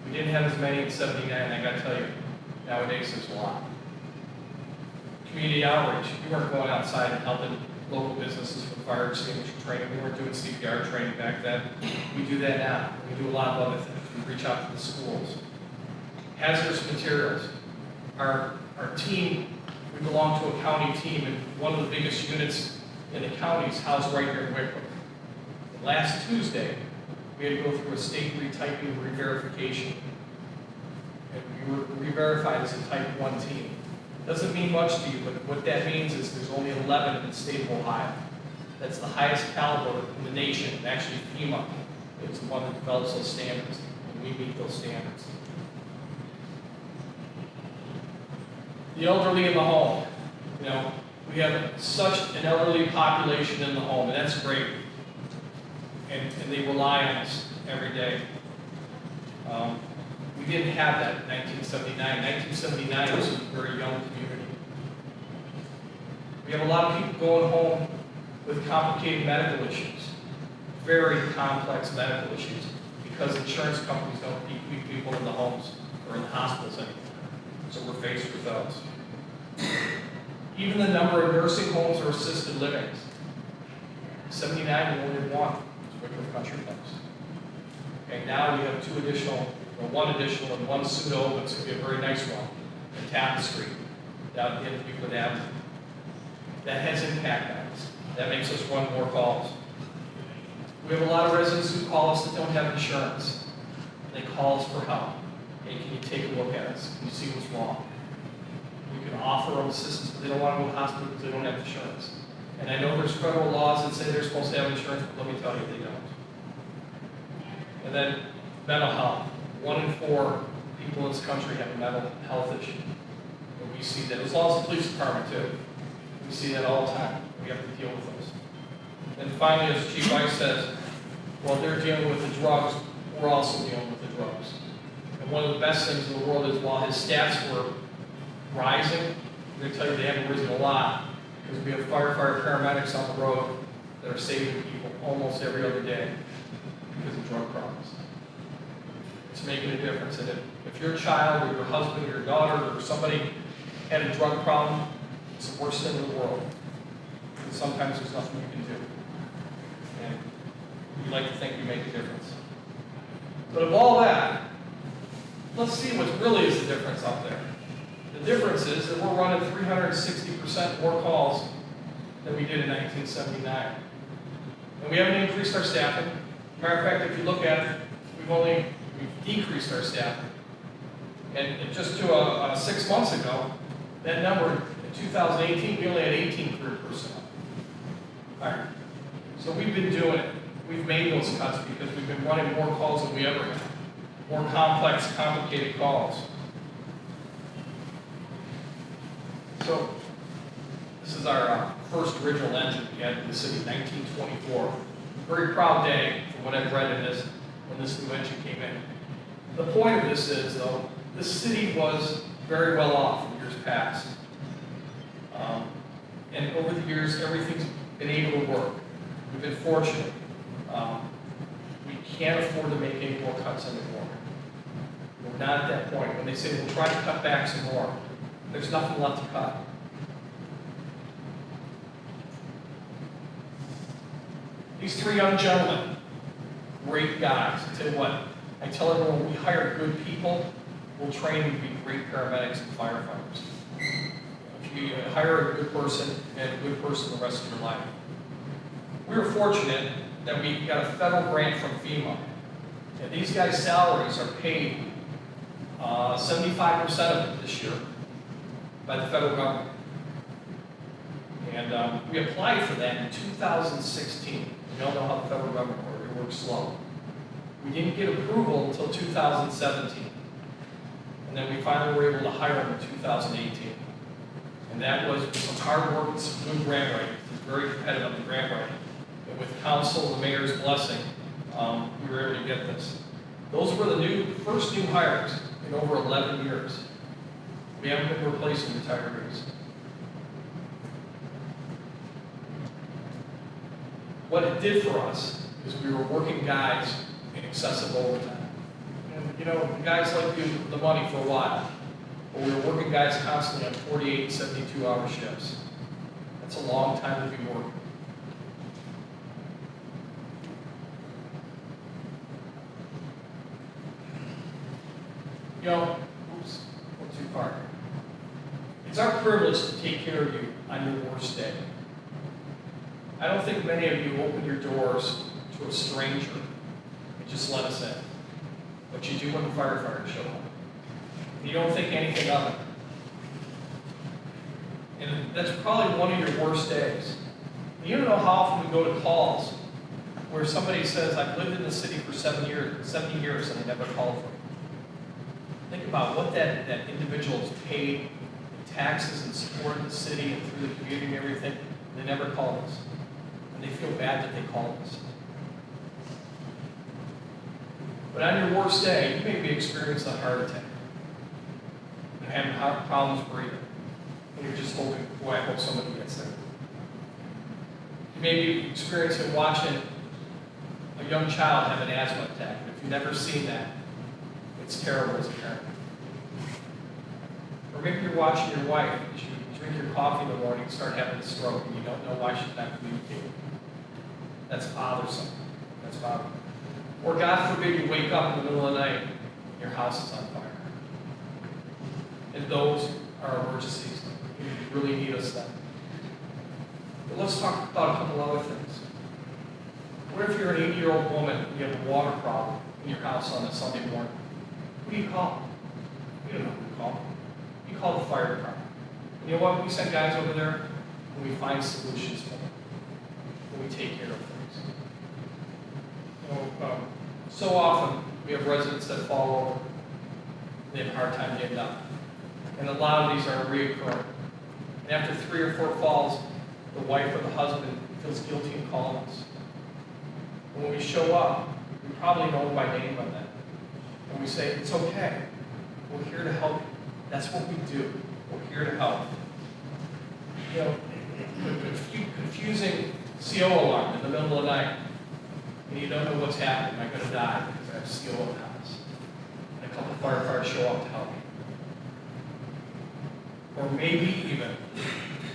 We didn't have as many in 79, I got to tell you, nowadays there's a lot. Community outreach. We weren't going outside and helping local businesses with fire extinguisher training. We weren't doing CPR training back then. We do that now. We do a lot of other things. We reach out to the schools. Hazardous materials. Our team, we belong to a county team, and one of the biggest units in the county is housed right here in Wickliffe. Last Tuesday, we had to go through a state retyping and re-verification. And we were re-verified as a type 1 team. Doesn't mean much to you, but what that means is there's only 11 in the state of Ohio. That's the highest caliber in the nation, and actually FEMA is the one that develops those standards, and we meet those standards. The elderly in the home. You know, we have such an elderly population in the home, and that's great. And they rely on us every day. We didn't have that in 1979. 1979 was a very young community. We have a lot of people going home with complicated medical issues, very complex medical issues, because insurance companies don't keep people in the homes or in the hospitals anymore. So we're faced with those. Even the number of nursing homes or assisted livings. 79, we only had one, it's Wickliffe Country Clubs. Okay, now we have two additional, or one additional, and one soon to open. It's going to be a very nice one in Tapestry, down in Euclid Avenue. That has impact on us. That makes us run more calls. We have a lot of residents who call us that don't have insurance. They call us for help. Hey, can you take a look at us? Can you see what's wrong? We can offer them assistance, but they don't want to go to the hospital because they don't have insurance. And I know there's federal laws that say they're supposed to have insurance, but let me tell you, they don't. And then mental health. 1 in 4 people in this country have a mental health issue. And we see that, as well as the police department too. We see that all the time. We have to deal with those. And finally, as Chief Ice says, while they're dealing with the drugs, we're also dealing with the drugs. And one of the best things in the world is while his stats were rising, I'm going to tell you they haven't risen a lot, because we have firefighter paramedics on the road that are saving people almost every other day because of drug problems. It's making a difference. And if your child or your husband or your daughter or somebody had a drug problem, it's the worst thing in the world. And sometimes there's nothing you can do. And we like to think we make a difference. But of all that, let's see what really is the difference out there. The difference is that we're running 360% more calls than we did in 1979. And we haven't increased our staffing. Matter of fact, if you look at it, we've decreased our staffing. And just to 6 months ago, that number in 2018, we only had 18 career personnel. All right. So we've been doing it. We've made those cuts because we've been running more calls than we ever have. More complex, complicated calls. So this is our first original engine we had in the city, 1924. Very proud day from what I've read in this when this new engine came in. The point of this is, though, the city was very well off in years past. And over the years, everything's been able to work. We've been fortunate. We can't afford to make any more cuts anymore. We're not at that point. When they say we'll try to cut back some more, there's nothing left to cut. These 3 young gentlemen, great guys. I tell you what, I tell everyone when we hire good people, we'll train them to be great paramedics and firefighters. If you hire a good person and a good person the rest of your life. We were fortunate that we got a federal grant from FEMA. And these guys' salaries are paid 75% of it this year by the federal government. And we applied for that in 2016. We all know how the federal government works. It works slow. We didn't get approval until 2017. And then we finally were able to hire them in 2018. And that was some hard work and some good grant writing. It's very competitive on the grant writing. And with council and the mayor's blessing, we were able to get this. Those were the first new hires in over 11 years. We haven't been replacing retirees. What it did for us is we were working guys in excessive overtime. And, you know, guys like the money for a while, but we were working guys constantly on 48 and 72-hour shifts. That's a long time to be working. You know, oops, went too far. It's our privilege to take care of you on your worst day. I don't think many of you open your doors to a stranger and just let us in. But you do when the firefighters show up. You don't think anything of it. And that's probably one of your worst days. You don't know how often we go to calls where somebody says, I've lived in the city for 70 years and I never called for you. Think about what that individual has paid in taxes and support in the city and through the community and everything. They never called us. And they feel bad that they called us. But on your worst day, you may be experiencing a heart attack. You're having heart problems breathing. And you're just hoping, boy, I hope somebody gets there. You may be experiencing watching a young child have an asthma attack. If you've never seen that, it's terrible as a parent. Or maybe you're watching your wife as you drink your coffee in the morning and start having a stroke and you don't know why she's not communicating. That's bothersome. That's bothersome. Or God forbid you wake up in the middle of the night and your house is on fire. And those are emergencies. You really need us then. But let's talk about a couple other things. What if you're an 80-year-old woman and you have a water problem in your house on a Sunday morning? Who do you call? You don't know who to call. You call the fire department. And you know what? We send guys over there and we find solutions for them. And we take care of things. You know, so often we have residents that fall over. They have a hard time getting up. And a lot of these are reoccurring. And after 3 or 4 falls, the wife or the husband feels guilty in calling us. And when we show up, we probably know them by name by then. And we say, it's okay. We're here to help you. That's what we do. We're here to help. You know, confusing CO alarm in the middle of the night. And you don't know what's happening. Am I going to die because I have CO in the house? And a couple firefighters show up to help me. Or maybe even,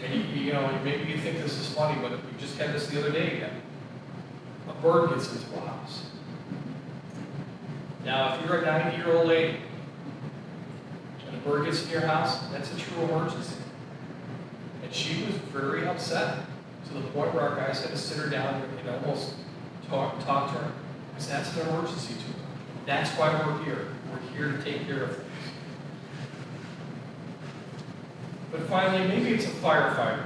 and you know, maybe you think this is funny, but we just had this the other day again. A bird gets into a house. Now, if you're a 90-year-old lady and a bird gets in your house, that's a true emergency. And she was very upset to the point where our guys had to sit her down and almost talk to her, because that's an emergency to her. That's why we're here. We're here to take care of things. But finally, maybe it's a firefighter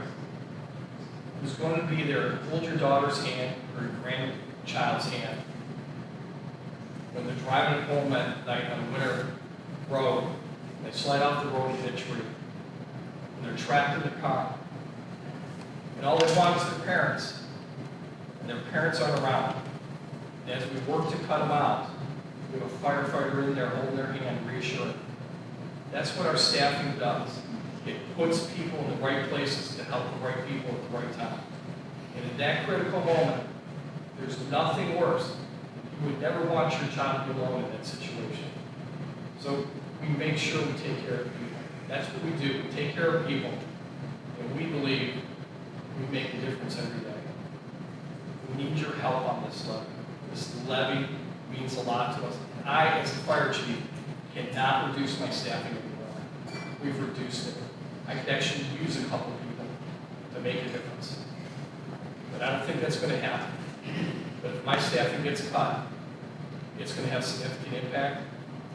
who's going to be there to hold your daughter's hand or your grandchild's hand when they're driving home at night on a winter road, and they slide off the road and hit a tree, and they're trapped in the car. And all they want is their parents, and their parents aren't around. And as we work to cut them out, we have a firefighter in there holding their hand, reassuring. That's what our staffing does. It puts people in the right places to help the right people at the right time. And in that critical moment, there's nothing worse. You would never want your child to be alone in that situation. So we make sure we take care of people. That's what we do. We take care of people. And we believe we make a difference every day. We need your help on this levy. This levy means a lot to us. And I, as a fire chief, cannot reduce my staffing anymore. We've reduced it. I could actually use a couple people to make a difference. But I don't think that's going to happen. But if my staffing gets cut, it's going to have significant impact,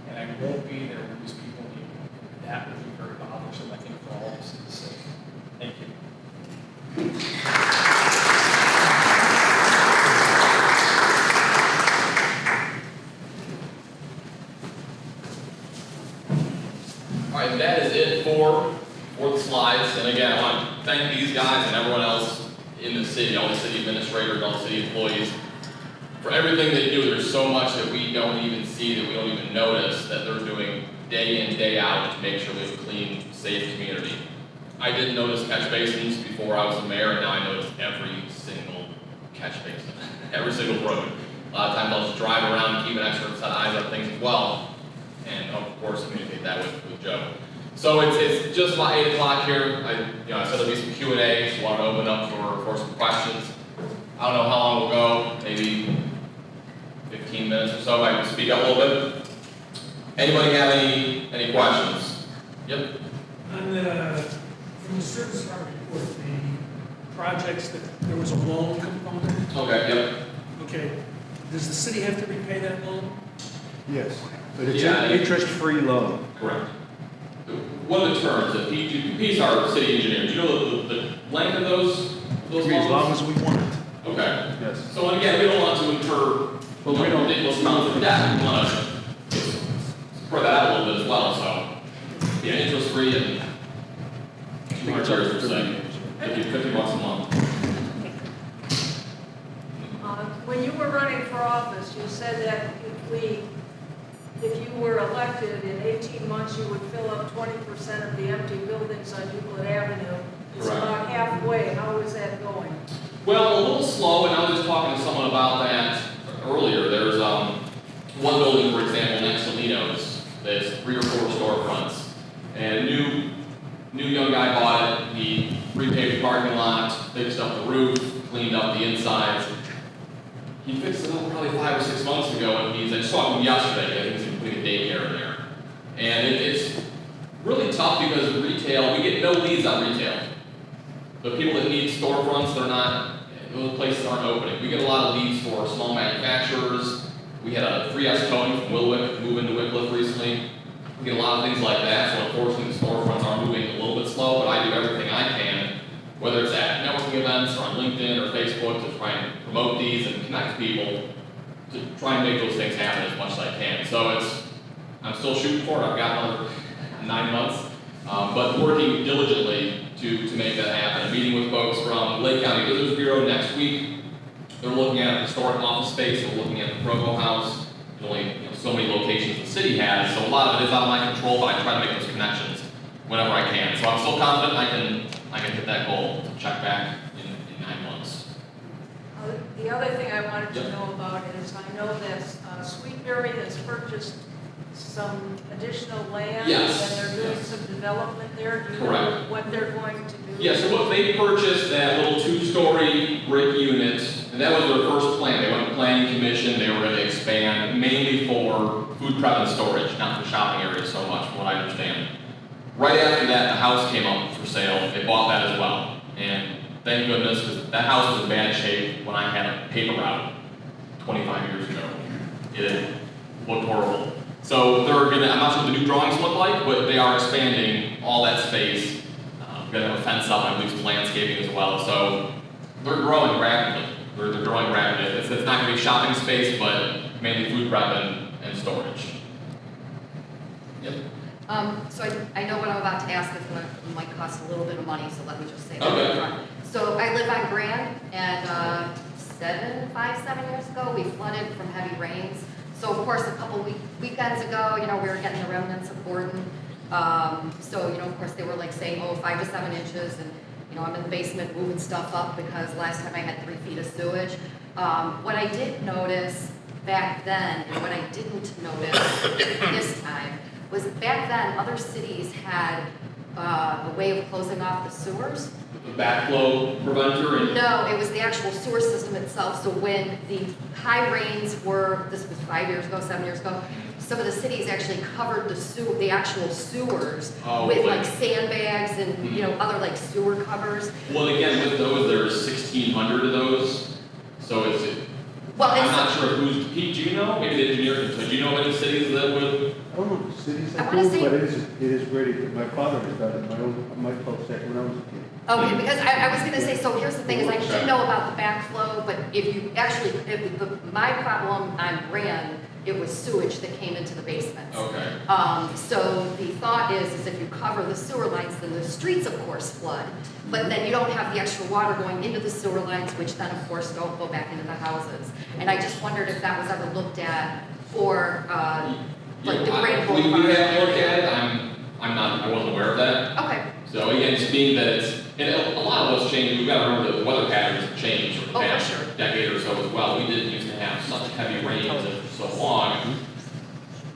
and I won't be there when these people need me. That would be very bothersome, I think, for all of us in the city. Thank you. All right, that is it for the slides. And again, I want to thank these guys and everyone else in the city, all the city administrators, all the city employees, for everything they do. There's so much that we don't even see, that we don't even notice, that they're doing day in, day out to make sure we have a clean, safe community. I didn't notice catch basins before I was the mayor, and now I notice every single catch basin, every single road. A lot of times I'll just drive around and keep an extra set of eyes on things as well, and of course communicate that with Joe. So it's just about 8 o'clock here. I said there'll be some Q&A, so I want to open up for some questions. I don't know how long we'll go, maybe 15 minutes or so. I can speak up a little bit. Anybody have any questions? Yep. From the service report, the projects that there was a loan component. Okay, yep. Okay, does the city have to repay that loan? Yes, but it's Yeah. an interest-free loan. Correct. One of the terms, that he's our city engineer. Do you know the length of those loans? As long as we want it. Okay. Yes. So again, we don't want to incur ridiculous amounts of debt. We want to spread that out a little bit as well. So yeah, interest free and 200 years per se, 50 bucks a month. When you were running for office, you said that if we if you were elected, in 18 months, you would fill up 20% of the empty buildings on Euclid Avenue. It's Correct. about halfway. How is that going? Well, a little slow, and I was just talking to someone about that earlier. There's one building, for example, next to Lino's, that's 3 or 4 storefronts. And a new young guy bought it. He repaved the parking lot, fixed up the roof, cleaned up the insides. He fixed it up probably 5 or 6 months ago, and I just saw him yesterday. I think he's completing daycare in there. And it's really tough because retail, we get no leads on retail. The people that need storefronts, those places aren't opening. We get a lot of leads for small manufacturers. We had a 3S Tony from Wilwick move into Wickliffe recently. We get a lot of things like that, so unfortunately the storefronts are moving a little bit slow, but I do everything I can, whether it's at networking events or on LinkedIn or Facebook, to try and promote these and connect people to try and make those things happen as much as I can. So I'm still shooting for it. I've got another 9 months, but working diligently to make that happen. I'm meeting with folks from Lake County Visitors Bureau next week. They're looking at historic office space. They're looking at the Provo House. There's only so many locations the city has, so a lot of it is out of my control, but I try to make those connections whenever I can. So I'm still confident I can hit that goal to check back in 9 months. The other thing I wanted to know about is I know that Sweetberry has purchased some additional land. Yes. And they're doing some development there. Do you know Correct. what they're going to do? Yeah, so what they purchased, that little 2-story brick unit, and that was their first plan. They went to planning commission, they were going to expand mainly for food prep and storage, not for shopping areas so much, from what I understand. Right after that, the house came up for sale. They bought that as well. And thank goodness, because that house was in bad shape when I had a paper route 25 years ago. It looked horrible. So I'm not sure what the new drawings look like, but they are expanding all that space. We're going to have a fence up and do some landscaping as well. So they're growing rapidly. They're growing rapidly. It's not going to be shopping space, but mainly food prep and storage. Yep. So I know what I'm about to ask is might cost a little bit of money, so let me just say that Okay. up front. So I live on Grand, and 7 years ago, we flooded from heavy rains. So of course, a couple weekends ago, we were getting the remnants of Borden. So, of course, they were like saying, 5 to 7 inches, and, I'm in the basement moving stuff up because last time I had 3 feet of sewage. What I did notice back then, and what I didn't notice this time, was back then, other cities had a way of closing off the sewers. The backflow preventer and No, it was the actual sewer system itself. So when the high rains were, this was 5 years ago, 7 years ago, some of the cities actually covered the actual sewers with like sandbags and other like sewer covers. Well, again, with those, there's 1,600 of those. So I'm not sure who's, Pete, do you know? Maybe the engineer can tell. Do you know any cities that would? I don't know the cities I that wanna do, say- but it is ready. My father has done it, my cul-de-sac when I was a kid. Okay, because I was gonna say, so here's the thing, is I did know about the backflow, but if you actually, my problem on Grand, it was sewage that came into the basement. Okay. So the thought is if you cover the sewer lines, then the streets of course flood, but then you don't have the extra water going into the sewer lines, which then of course don't go back into the houses. And I just wondered if that was ever looked at for, like the Grand We Boulevard. have looked at it. I wasn't aware of that. Okay, So again, just being that and a lot of what's changed. We've got to remember that the weather patterns have changed over the Oh, for past sure. decade or so as well. We didn't used to have such heavy rains and for so long,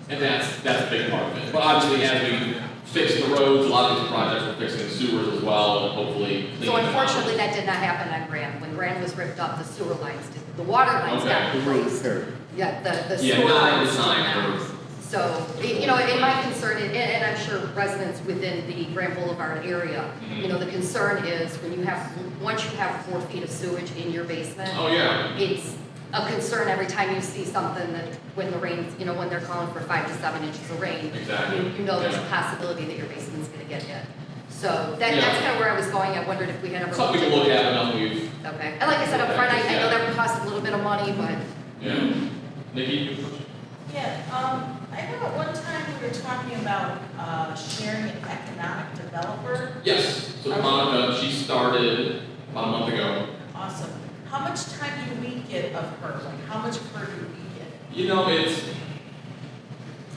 and that's a big part of it. But obviously, as we fix the roads, a lot of these projects are fixing the sewers as well, and hopefully cleaning so them out. unfortunately that did not happen on Grand. When Grand was ripped up, the sewer lines, the water lines got The road replaced. repaired. Yeah, the Yeah, sewer not lines in did time not. for- So, and my concern, and I'm sure residents within the Grand Boulevard area, the concern is once you have 4 feet of sewage in your basement, Oh yeah. it's a concern every time you see something that when the rains, when they're calling for 5 to 7 inches of rain, Exactly. you know there's a Yeah. possibility that your basement's gonna get hit. So Yeah. that's kind of where I was going. I wondered if we had ever. Something we can look at, but nothing we've. Okay, and like I said up front, I know that would cost a little bit of money, but. Yeah. Nikki, you have a question? Yeah, I know at one time we were talking about sharing an economic developer. Yes. So Monica, she started about a month ago. Awesome. How much time do we get of her? Like, how much of her do we get? It's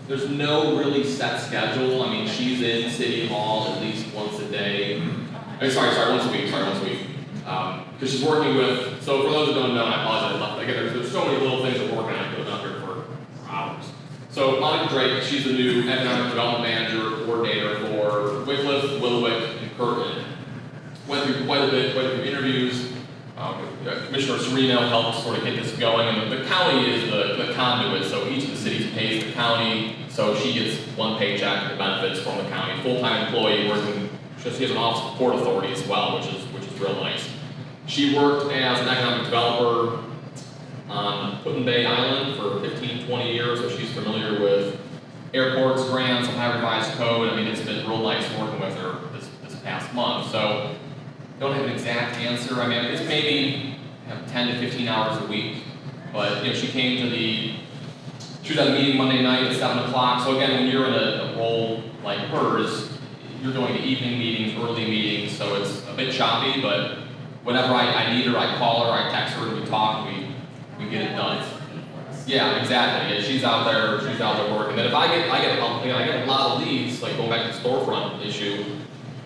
there's no really set schedule. I mean, she's in City Hall at least once a day. I mean, once a week. Because she's working with, so for those who don't know, and I apologize, again, there's so many little things that we're working on, I could have been up here for hours. So Monica Drake, she's the new Economic Development Manager, Coordinator for Wickliffe, Willowick, and Kirtland. Went through quite a few interviews. Commissioner Serino helped sort of get this going, and the county is the conduit, so each of the cities pays the county, so she gets one paycheck, the benefits from the county. Full-time employee working, she has an office of Port Authority as well, which is real nice. She worked as an economic developer on Put-in-Bay Island for 15, 20 years, so she's familiar with airports, grants, Ohio Revised Code. I mean, it's been real nice working with her this past month. So, don't have an exact answer. I mean, it's maybe 10 to 15 hours a week. But, she came to she was at a meeting Monday night at 7 o'clock. So again, when you're in a role like hers, you're going to evening meetings, early meetings, so it's a bit choppy, but whenever I need her, I call her, I text her, and we talk, we get it done. Yeah, exactly. Yeah, she's out there working. And then if I get a lot of leads, like going back to the storefront issue,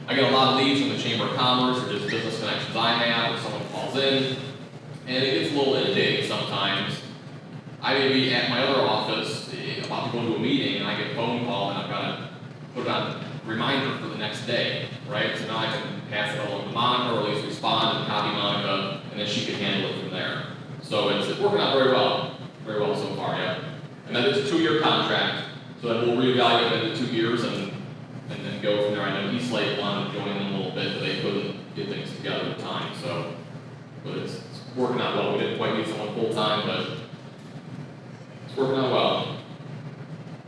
I get a lot of leads from the Chamber of Commerce or just business connections I have, or someone calls in, and it gets a little inundating sometimes. I may be at my other office about to go to a meeting, and I get a phone call, and I've got to put on a reminder for the next day, right? So now I can pass it along to Monica, or at least respond and copy Monica, and then she can handle it from there. So it's working out very well so far, yeah. And then it's a 2-year contract, so then we'll reevaluate in the 2 years and then go from there. I know East Lake wanted to join in a little bit, but they couldn't get things together at the time, so, but it's working out well. We didn't quite need someone full time, but it's working out well.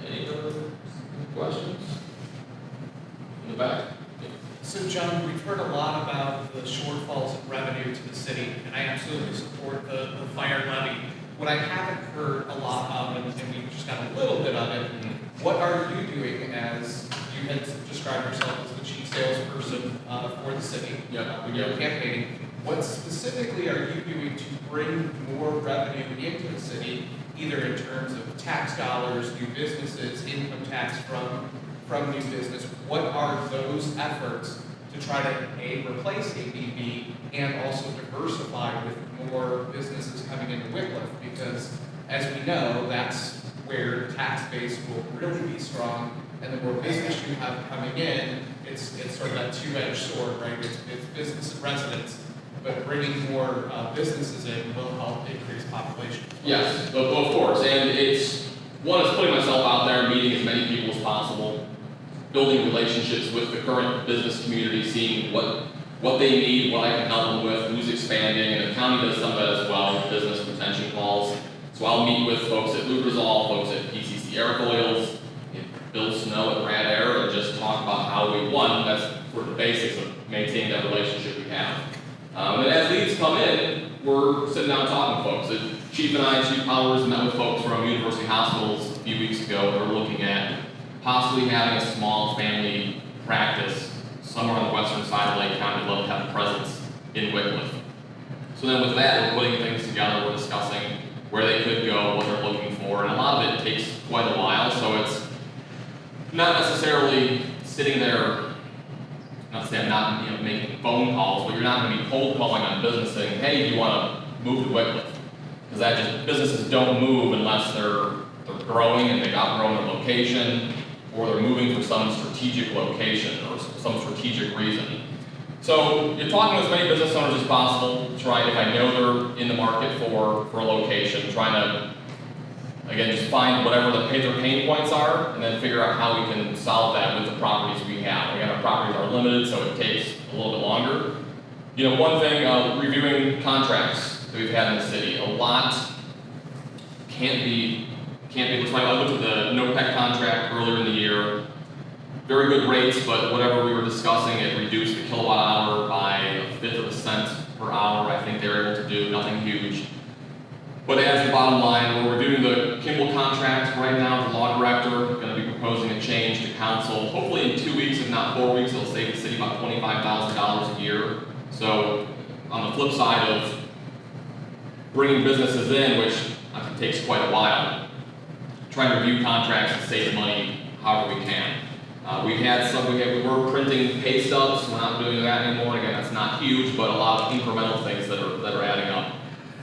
Any other questions? In the back? So John, we've heard a lot about the shortfalls of revenue to the city, and I absolutely support the fire levy. What I haven't heard a lot of, and we've just got a little bit of it, what are you doing as, you had described yourself as the chief salesperson for the city when you're campaigning. What specifically are you doing to bring more revenue into the city, either in terms of tax dollars, new businesses, income tax from new business? What are those efforts to try to A, replace ABB and also diversify with more businesses coming into Wickliffe? Because as we know, that's where the tax base will really be strong, and the more business you have coming in, it's sort of that two-edged sword, right? It's business and residents, but bringing more businesses in will help increase population. Yes, of course, and it's putting myself out there, meeting as many people as possible, building relationships with the current business community, seeing what they need, what I can help them with, who's expanding, and the county does some of that as well, business retention calls. So I'll meet with folks at Lubrizol, folks at PCC Airfoils, Bill Snow at Rad Air, and just talk about how we won. That's sort of the basics of maintaining that relationship we have. And as leads come in, we're sitting down talking to folks. The Chief and I, Chief Powers, met with folks from university hospitals a few weeks ago. They're looking at possibly having a small family practice somewhere on the western side of Lake County. They'd love to have a presence in Wickliffe. So then with that, we're putting things together, we're discussing where they could go, what they're looking for, and a lot of it takes quite a while, so it's not necessarily sitting there, not to say I'm not making phone calls, but you're not going to be cold calling on business saying, hey, do you want to move to Wickliffe? Because businesses don't move unless they're growing and they've outgrown their location, or they're moving for some strategic location or some strategic reason. So you're talking to as many business owners as possible, trying, if I know they're in the market for a location, trying to, again, just find whatever their pain points are, and then figure out how we can solve that with the properties we have. Again, our properties are limited, so it takes a little bit longer. One thing, reviewing contracts that we've had in the city, a lot can't be, that's why I looked at the NOPEC contract earlier in the year. Very good rates, but whatever we were discussing, it reduced the kilowatt hour by a fifth of a cent per hour. I think they were able to do nothing huge. But as the bottom line, we're reviewing the Kimball contract right now. The law director going to be proposing a change to council. Hopefully in 2 weeks, if not 4 weeks, it'll save the city about $25,000 a year. So on the flip side of bringing businesses in, which I think takes quite a while, trying to review contracts and save money however we can. We were printing pay stubs, we're not doing that anymore. Again, that's not huge, but a lot of incremental things that are adding up.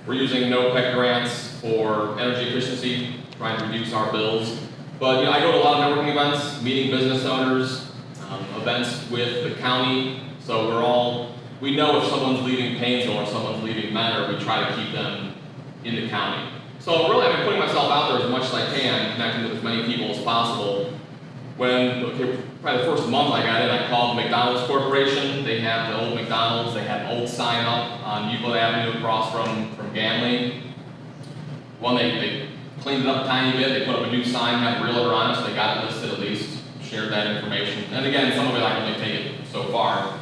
We're using no-pec grants for energy efficiency, trying to reduce our bills. But I go to a lot of networking events, meeting business owners, events with the county. So we know if someone's leaving Painesville or someone's leaving Mentor, we try to keep them in the county. So really, I've been putting myself out there as much as I can, connecting with as many people as possible. Probably the first month I got in, I called the McDonald's Corporation. They have the old McDonald's. They had an old sign up on Euclid Avenue across from Ganley. They cleaned it up a tiny bit. They put up a new sign, had a realtor on it, so they got it listed at least, shared that information. And again, some of it I can only take it so far.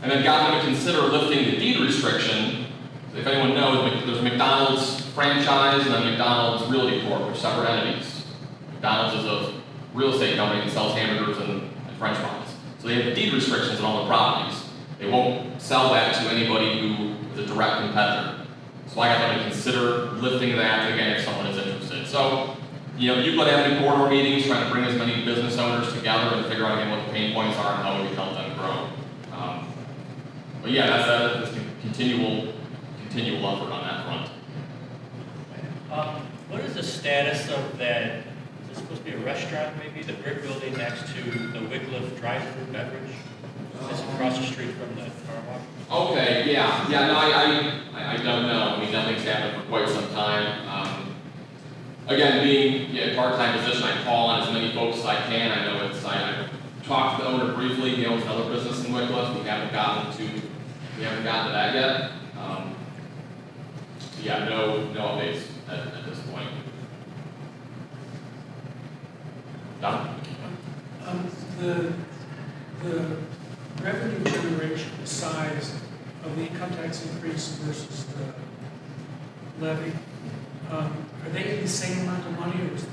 And then got them to consider lifting the deed restriction. If anyone knows, there's a McDonald's franchise and then McDonald's Realty Corp. They're separate entities. McDonald's is a real estate company that sells hamburgers and French fries. So they have deed restrictions on all the properties. They won't sell that to anybody who is a direct competitor. So I got them to consider lifting that again if someone is interested. So, Euclid Avenue corridor meetings, trying to bring as many business owners together and figure out again what the pain points are and how we can help them grow. But yeah, that's a continual effort on that front. What is the status of that? Is this supposed to be a restaurant, maybe? The brick building next to the Wickliffe drive-through beverage? It's across the street from the car wash. Okay, yeah, no, I don't know. I mean, nothing's happened for quite some time. Again, being a part-time position, I call on as many folks as I can. I know I talked to the owner briefly. He owns another business in Wickliffe. We haven't gotten to that yet. No updates at this point. Don? The revenue generation, the size of the income tax increase versus the levy, are they the same amount of money, or is the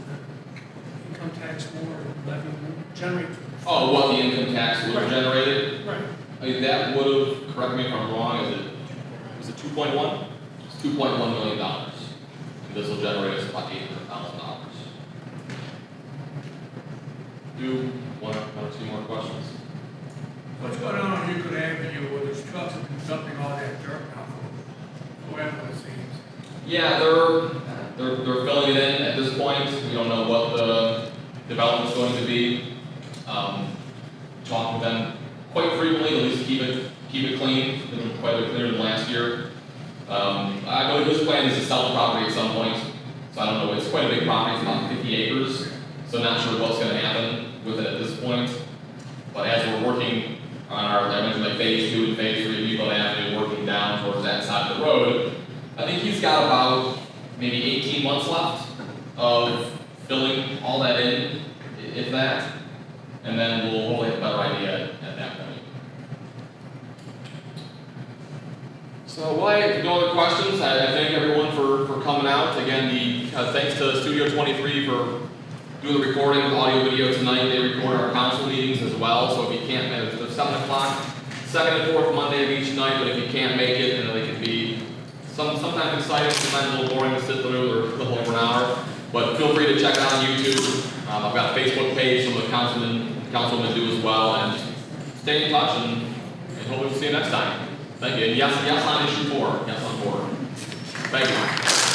income tax more or the levy more generated? Oh, what the income tax would have generated? Right. I mean, that would have, correct me if I'm wrong, was it 2.1? It's $2.1 million. And this will generate us about $800,000. Do one or two more questions? What's going on Euclid Avenue where there's trucks that been dumping all that dirt now forever, it seems? Yeah, they're filling it in at this point. We don't know what the development's going to be. Talk with them quite frequently, at least keep it clean. It's been quite a bit cleaner than last year. I know his plan is to sell the property at some point, so I don't know. It's quite a big property. It's about 50 acres, so not sure what's going to happen with it at this point. But as we're working on I mentioned like phase 2 and phase 3 of Euclid Avenue, working down towards that side of the road, I think he's got about maybe 18 months left of filling all that in, if that, and then we'll hopefully have a better idea at that point. So, if no other questions, I thank everyone for coming out. Again, thanks to Studio 23 for doing the recording of audio video tonight. They record our council meetings as well, so if you can't, it's 7 o'clock, second and fourth Monday of each night, but if you can't make it, then they can be sometimes exciting, sometimes a little boring to sit through, or a little over an hour, but feel free to check it out on YouTube. I've got a Facebook page, some of the councilmen do as well, and just stay in touch, and hopefully we'll see you next time. Thank you, and yes on issue 4, yes on board. Thank you.